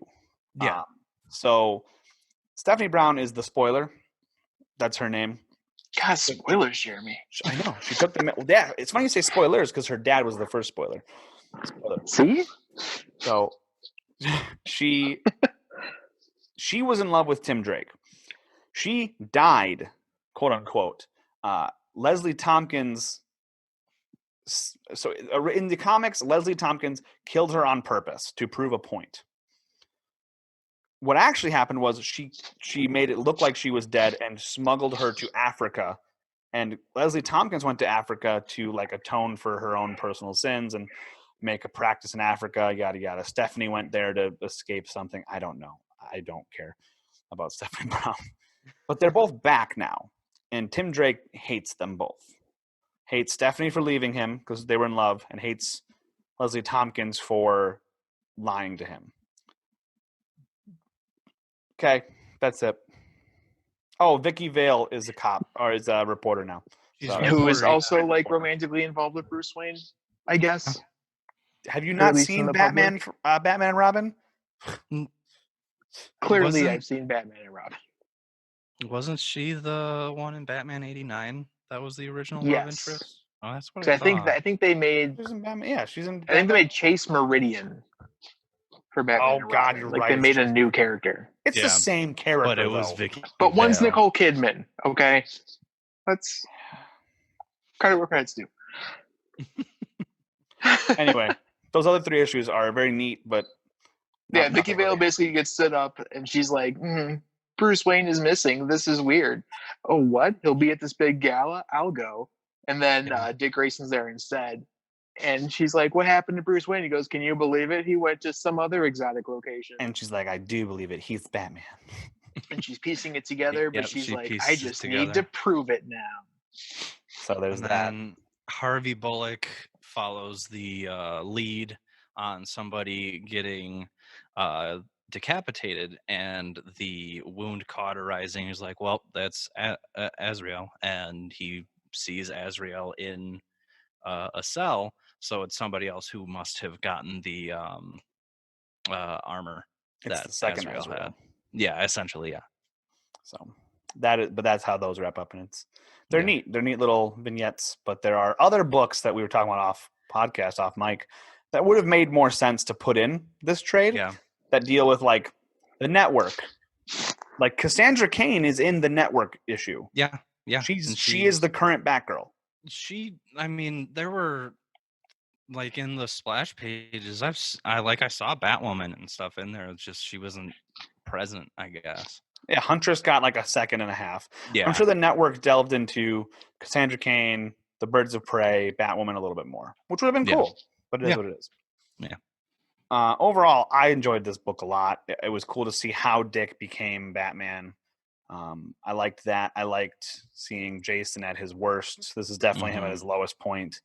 Yeah. So Stephanie Brown is the spoiler. That's her name. God, spoilers, Jeremy. I know. She took them. Yeah, it's funny you say spoilers because her dad was the first spoiler. See? So she was in love with Tim Drake. She died, quote unquote. Leslie Tompkins. So in the comics, Leslie Tompkins killed her on purpose to prove a point. What actually happened was she made it look like she was dead and smuggled her to Africa. And Leslie Tompkins went to Africa to like atone for her own personal sins and make a practice in Africa, yada, yada. Stephanie went there to escape something. I don't know. I don't care about Stephanie Brown. But they're both back now. And Tim Drake hates them both. Hates Stephanie for leaving him because they were in love, and hates Leslie Tompkins for lying to him. Okay, that's it. Oh, Vicky Vale is a cop, or is a reporter now. Who is also like romantically involved with Bruce Wayne, I guess. Have you not seen Batman and Robin? Clearly, I've seen Batman and Robin. Wasn't she the one in Batman '89? That was the original love interest. Oh, that's what I thought. I think they made. She's in Batman. Yeah, she's in. Batman. I think they made Chase Meridian for Batman. Oh God, you're right. They made a new character. It's the same character, but it was Vicky. But one's Nicole Kidman. Okay, let's credit where credit's due. Anyway, those other three issues are very neat, but Vicky Vale basically gets stood up, and she's like, Bruce Wayne is missing. This is weird. Oh, what? He'll be at this big gala? I'll go. And then Dick Grayson's there instead. And she's like, what happened to Bruce Wayne? He goes, can you believe it? He went to some other exotic location. And she's like, I do believe it. He's Batman. And she's piecing it together, but she's like, I just need to prove it now. So there's that. And Harvey Bullock follows the lead on somebody getting decapitated, and the wound cauterizing is like, well, that's Azrael, and he sees Azrael in a cell, So it's somebody else who must have gotten the armor It's that the second Azrael Ezreal. had. Yeah, essentially, yeah. So but that's how those wrap up, and they're Yeah. neat. They're neat little vignettes. But there are other books that we were talking about off podcast, off mic, that would have made more sense to put in this trade. Yeah. That deal with like the network. Like Cassandra Cain is in the network issue. Yeah. Yeah. She is the current Batgirl. I mean, there were like in the splash pages, I saw Batwoman and stuff in there. It's just she wasn't present, I guess. Yeah, Huntress got like a second and a half. Yeah. I'm sure the network delved into Cassandra Cain, the Birds of Prey, Batwoman a little bit more, which would have been Yeah. cool. But it is what it is. Yeah. Overall, I enjoyed this book a lot. It was cool to see how Dick became Batman. I liked that. I liked seeing Jason at his worst. This is definitely him at his lowest point.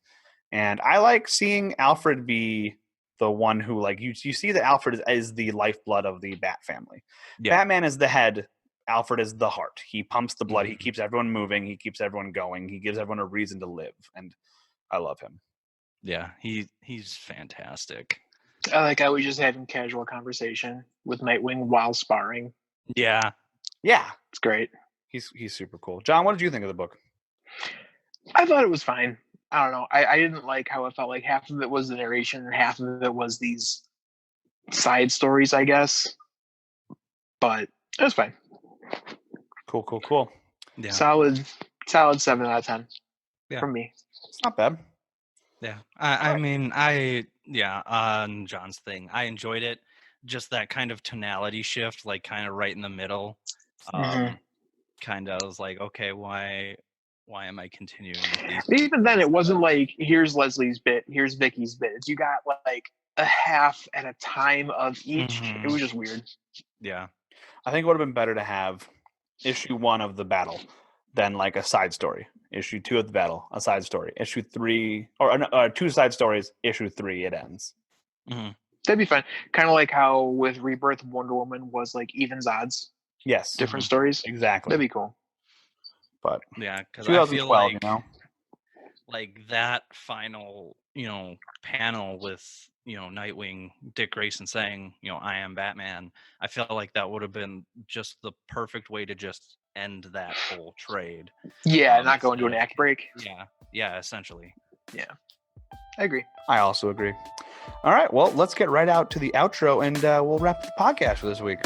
And I like seeing Alfred be the one who, like, you see that Alfred is the lifeblood of the Bat family. Yeah. Batman is the head. Alfred is the heart. He pumps the blood. He keeps everyone moving. He keeps everyone going. He gives everyone a reason to live. And I love him. Yeah, he's fantastic. I like how we just having casual conversation with Nightwing while sparring. Yeah. Yeah. It's great. He's super cool. John, what did you think of the book? I thought it was fine. I don't know. I didn't like how it felt like half of it was the narration and half of it was these side stories, I guess. But it was fine. Cool. Yeah. Solid 7 out of 10 from me. It's not bad. Yeah. I mean, on John's thing, I enjoyed it. Just that kind of tonality shift, like kind of right in the middle. Kind of was like, okay, why am I continuing with these? Even then, it wasn't like, here's Leslie's bit, here's Vicky's bit. You got like a half at a time of each. It was just weird. Yeah. I think it would have been better to have issue 1 of the battle than like a side story. Issue 2 of the battle, a side story. Issue 3, or 2 side stories. Issue 3, it ends. That'd be fun. Kind of like how with Rebirth, Wonder Woman was like evens odds. Yes. Different stories. Exactly. That'd be cool. But yeah, because 2012, I feel like, you know, like that final, panel with, Nightwing, Dick Grayson saying, I am Batman. I felt like that would have been just the perfect way to just end that whole trade. Yeah, not go into an act break. Yeah, essentially. Yeah, I agree. I also agree. All right, well, let's get right out to the outro, and we'll wrap the podcast for this week.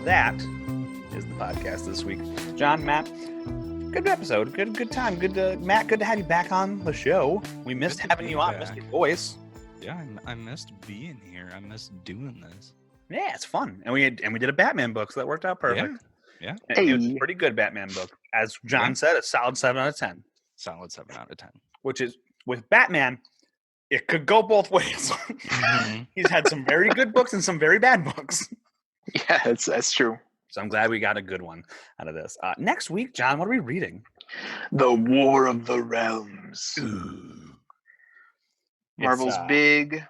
That is the podcast this week. John, Matt, good episode. Good time. Matt, good to have you back on the show. We missed having you on. Missed your voice. Yeah, I missed being here. I missed doing this. Yeah, it's fun. And we did a Batman book, so that worked out perfect. Yeah. It was a pretty good Batman book. As John said, a solid 7 out of 10. Solid 7 out of 10. Which is, with Batman, it could go both ways. He's had some very good books and some very bad books. Yeah, that's true. So I'm glad we got a good one out of this. Next week, John, what are we reading? The War of the Realms. Marvel's big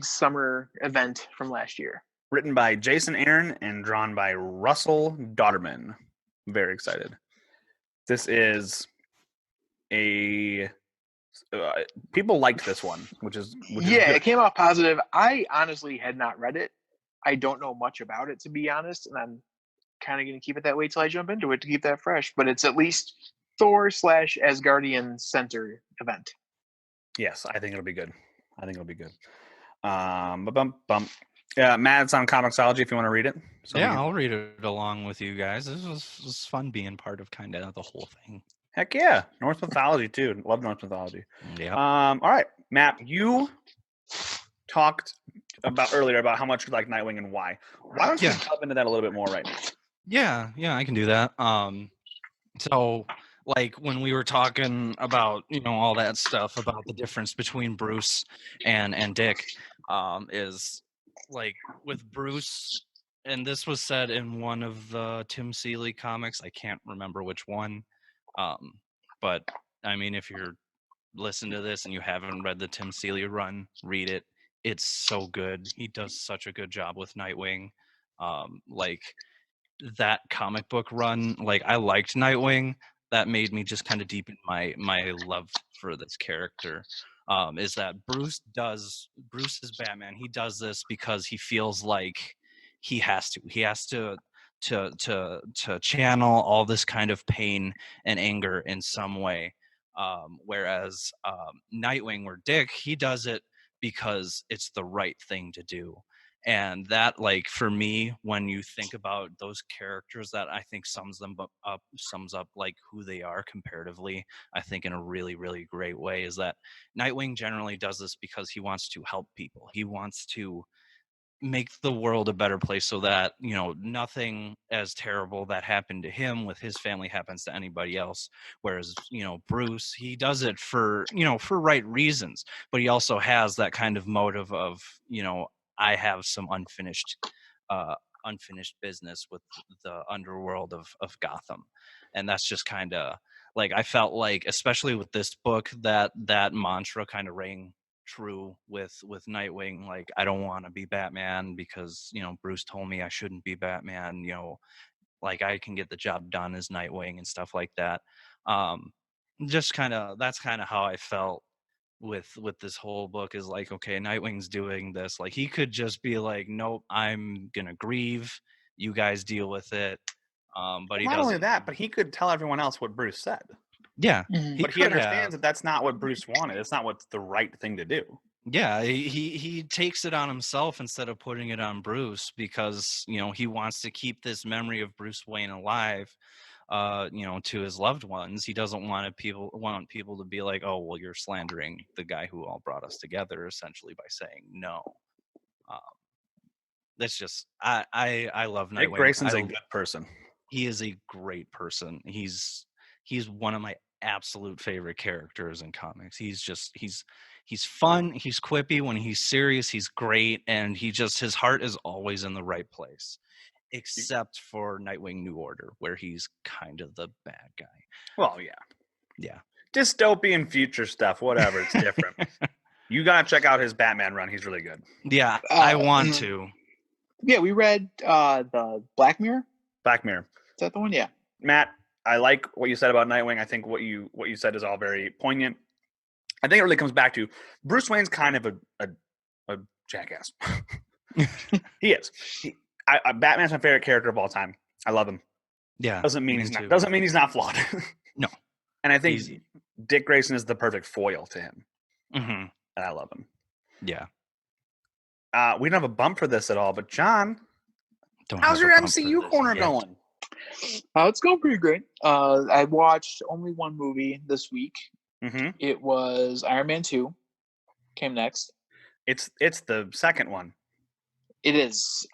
summer event from last year. Written by Jason Aaron and drawn by Russell Dauterman. I'm very excited. This is people liked this one, which is it came out positive. I honestly had not read it. I don't know much about it, to be honest, and I'm kind of going to keep it that way till I jump into it to keep that fresh. But it's at least Thor/Asgardian Center event. Yes, I think it'll be good. Matt, it's on Comixology if you want to read it. So I'll read it along with you guys. This was fun being part of kind of the whole thing. Heck yeah. Norse mythology, too. Love Norse mythology. Yeah. All right, Matt, you talked about earlier about how much you like Nightwing and why. Why don't you delve into that a little bit more right now? Yeah, I can do that. So like when we were talking about, all that stuff about the difference between Bruce and Dick, is like with Bruce, and this was said in one of the Tim Seeley comics. I can't remember which one. But I mean, if you're listening to this and you haven't read the Tim Seeley run, read it. It's so good. He does such a good job with Nightwing. Like that comic book run, like I liked Nightwing. That made me just kind of deepen my love for this character. Is that Bruce is Batman. He does this because he feels like he has to channel all this kind of pain and anger in some way. Whereas Nightwing or Dick, he does it because it's the right thing to do. And that, like, for me, when you think about those characters, that I think sums up like who they are comparatively, I think in a really, really great way, is that Nightwing generally does this because he wants to help people. He wants to make the world a better place so that, nothing as terrible that happened to him with his family happens to anybody else. Whereas, Bruce, he does it for, for right reasons, but he also has that kind of motive of, I have some unfinished business with the underworld of Gotham. And that's just kind of like, I felt like, especially with this book, that mantra kind of rang true with Nightwing. Like, I don't want to be Batman because, Bruce told me I shouldn't be Batman, like I can get the job done as Nightwing and stuff like that. Just kind of, that's kind of how I felt with this whole book, is like, okay, Nightwing's doing this. Like, he could just be like, nope, I'm gonna grieve, you guys deal with it. But he Not doesn't. only that, but he could tell everyone else what Bruce said. Yeah, Mhm. But he understands that that's not what Bruce wanted. It's not what's the right thing to do. Yeah, he takes it on himself instead of putting it on Bruce, because he wants to keep this memory of Bruce Wayne alive, to his loved ones. He doesn't want people to be like, oh, well, you're slandering the guy who all brought us together, essentially, by saying no. That's just, I love Nightwing. Dick Grayson's a good person. He is a great person. He's one of my absolute favorite characters in comics. He's fun, he's quippy. When he's serious, he's great, and his heart is always in the right place, except for Nightwing New Order, where he's kind of the bad guy. Well, Yeah. Dystopian future stuff, whatever, it's different. You gotta check out his Batman run. He's really good. Yeah, I want to. Yeah, we read the Black Mirror. Black Mirror. Is that the one? Yeah. Matt, I like what you said about Nightwing. I think what you said is all very poignant. I think it really comes back to Bruce Wayne's kind of a jackass. He is. Batman's my favorite character of all time. I love him. Yeah. Doesn't mean he's not flawed. No. And I think Dick Grayson is the perfect foil to him. Mm-hmm. And I love him. Yeah. We don't have a bump for this at all, but John, how's your MCU corner going? It's going pretty great. I watched only one movie this week. Mm-hmm. It was Iron Man 2. Came next. It's the second one. It is.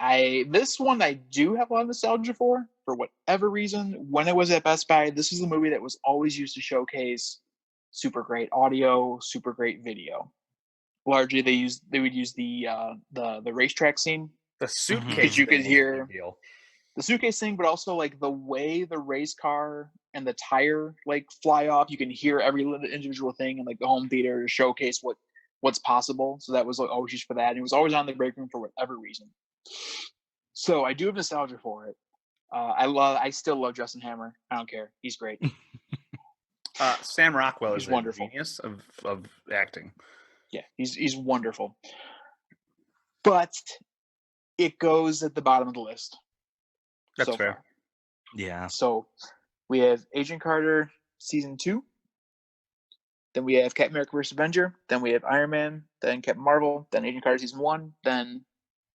This one I do have a lot of nostalgia for whatever reason. When I was at Best Buy, this is the movie that was always used to showcase super great audio, super great video. Largely, they would use the racetrack scene. The suitcase. Because you could hear the suitcase thing, but also like the way the race car and the tire like fly off. You can hear every little individual thing in like the home theater to showcase what's possible. So that was like always used for that. And it was always on the break room for whatever reason. So I do have nostalgia for it. I still love Justin Hammer. I don't care. He's great. Sam Rockwell is wonderful. A genius of acting. Yeah, he's wonderful. But it goes at the bottom of the list. That's so fair. Far. Yeah. So we have Agent Carter season 2. Then we have Captain America vs. Avenger. Then we have Iron Man. Then Captain Marvel. Then Agent Carter season 1. Then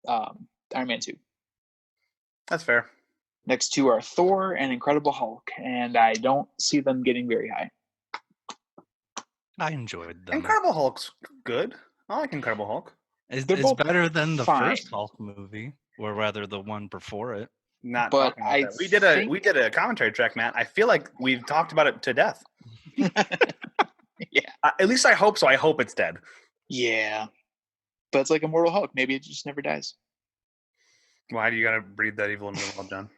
Iron Man 2. That's fair. Next two are Thor and Incredible Hulk, and I don't see them getting very high. I enjoyed them. Incredible Hulk's good. I like Incredible Hulk. It's They're both better than the fine. first Hulk movie, or rather the one before it. Not But talking about I that. think- We did a commentary track, Matt. I feel like we've talked about it to death. Yeah. At least I hope so. I hope it's dead. Yeah. But it's like Immortal Hulk. Maybe it just never dies. Why do you gotta breathe that evil into the world, John?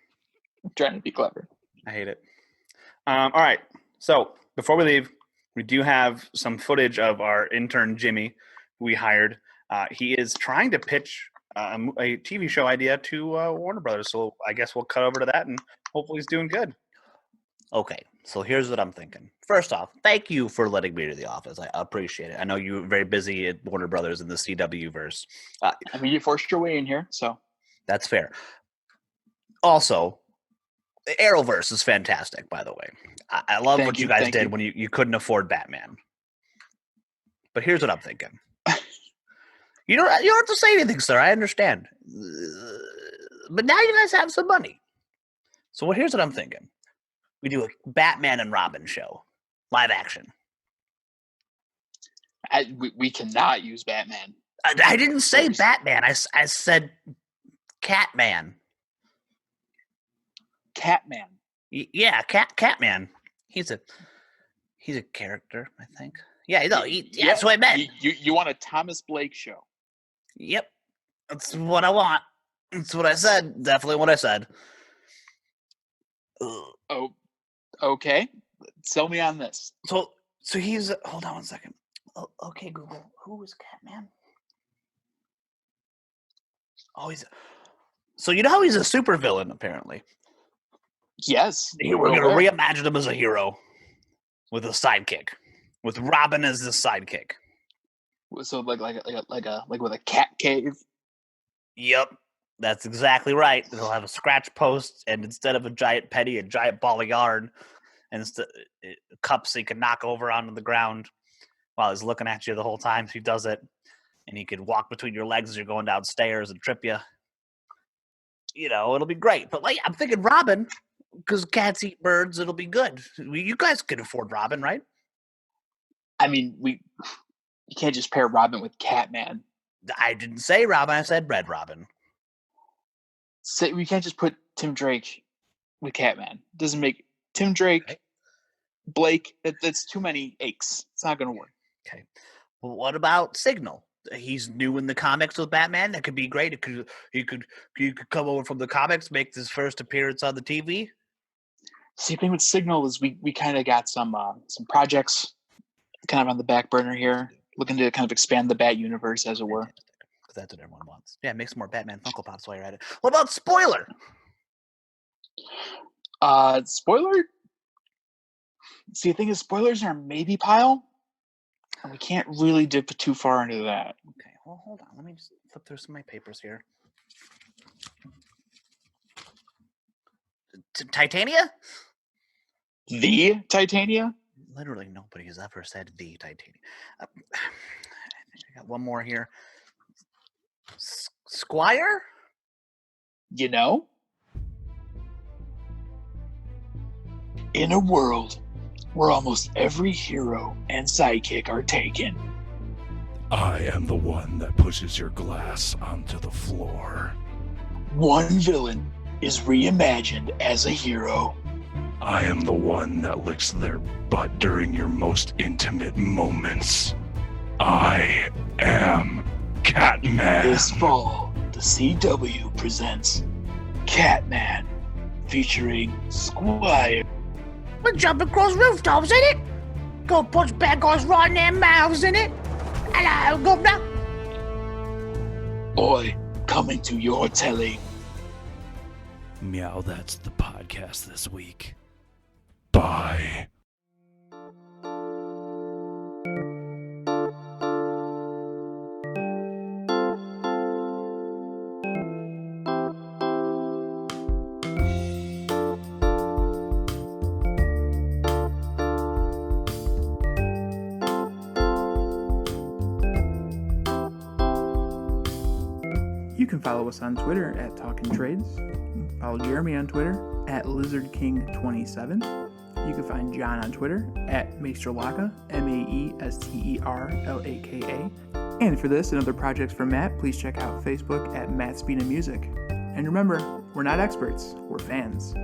I'm trying to be clever. I hate it. All right. So before we leave, we do have some footage of our intern Jimmy, who we hired. He is trying to pitch a TV show idea to Warner Brothers. So I guess we'll cut over to that, and hopefully he's doing good. Okay, so here's what I'm thinking. First off, thank you for letting me to the office. I appreciate it. I know you were very busy at Warner Brothers in the CW verse. I mean, you forced your way in here, so. That's fair. Also, the Arrowverse is fantastic, by the way. I love what you guys did when you couldn't afford Batman. But here's what I'm thinking. You don't have to say anything, sir. I understand. But now you guys have some money. So here's what I'm thinking. We do a Batman and Robin show. Live action. We cannot use Batman. I didn't say Batman. I said Catman. Catman. Yeah, Catman. He's a character, I think. Yeah, no, that's what I meant. You want a Thomas Blake show? Yep, that's what I want. That's what I said. Definitely what I said. Oh, okay. Sell me on this. So he's. Hold on one second. Oh, okay, Google. Who is Catman? Oh, So you know how he's a supervillain, apparently. Yes. We're going to reimagine him as a hero with a sidekick, with Robin as the sidekick. So like with a cat cave. Yep, that's exactly right. He'll have a scratch post, and instead of a giant penny, a giant ball of yarn, and cups he can knock over onto the ground while he's looking at you the whole time. He does it, and he could walk between your legs as you're going downstairs and trip you. You know, it'll be great. But like, I'm thinking Robin, because cats eat birds, it'll be good. You guys can afford Robin, right? I mean, you can't just pair Robin with Catman. I didn't say Robin. I said Red Robin. We can't just put Tim Drake with Catman. It doesn't make Tim Drake, okay. Blake. That's too many aches. It's not going to work. Okay. Well, what about Signal? He's new in the comics with Batman. That could be great. He could come over from the comics, make his first appearance on the TV. See, the thing with Signal is we kind of got some projects kind of on the back burner here, looking to kind of expand the Bat universe, as it were. Because that's what everyone wants. Yeah, make some more Batman Funko Pops while you're at it. What about Spoiler? Spoiler? See, the thing is, spoilers are a maybe pile, and we can't really dip too far into that. Okay, well, hold on. Let me just flip through some of my papers here. Titania? The Titania? Literally nobody has ever said the Titania. I got one more here. Squire? You know? In a world where almost every hero and sidekick are taken, I am the one that pushes your glass onto the floor. One villain is reimagined as a hero. I am the one that licks their butt during your most intimate moments. I am Catman. This fall, the CW presents Catman, featuring Squire. We're jumping across rooftops, ain't it? Go punch bad guys right in their mouths, in it. Hello, governor. Boy, coming to your telly. Meow, that's the podcast this week. Bye. You can follow us on Twitter at Talkin' Trades. Follow Jeremy on Twitter at LizardKing27. You can find John on Twitter at Maesterlaka, Maesterlaka. And for this and other projects from Matt, please check out Facebook at Matt Spina Music. And remember, we're not experts, we're fans.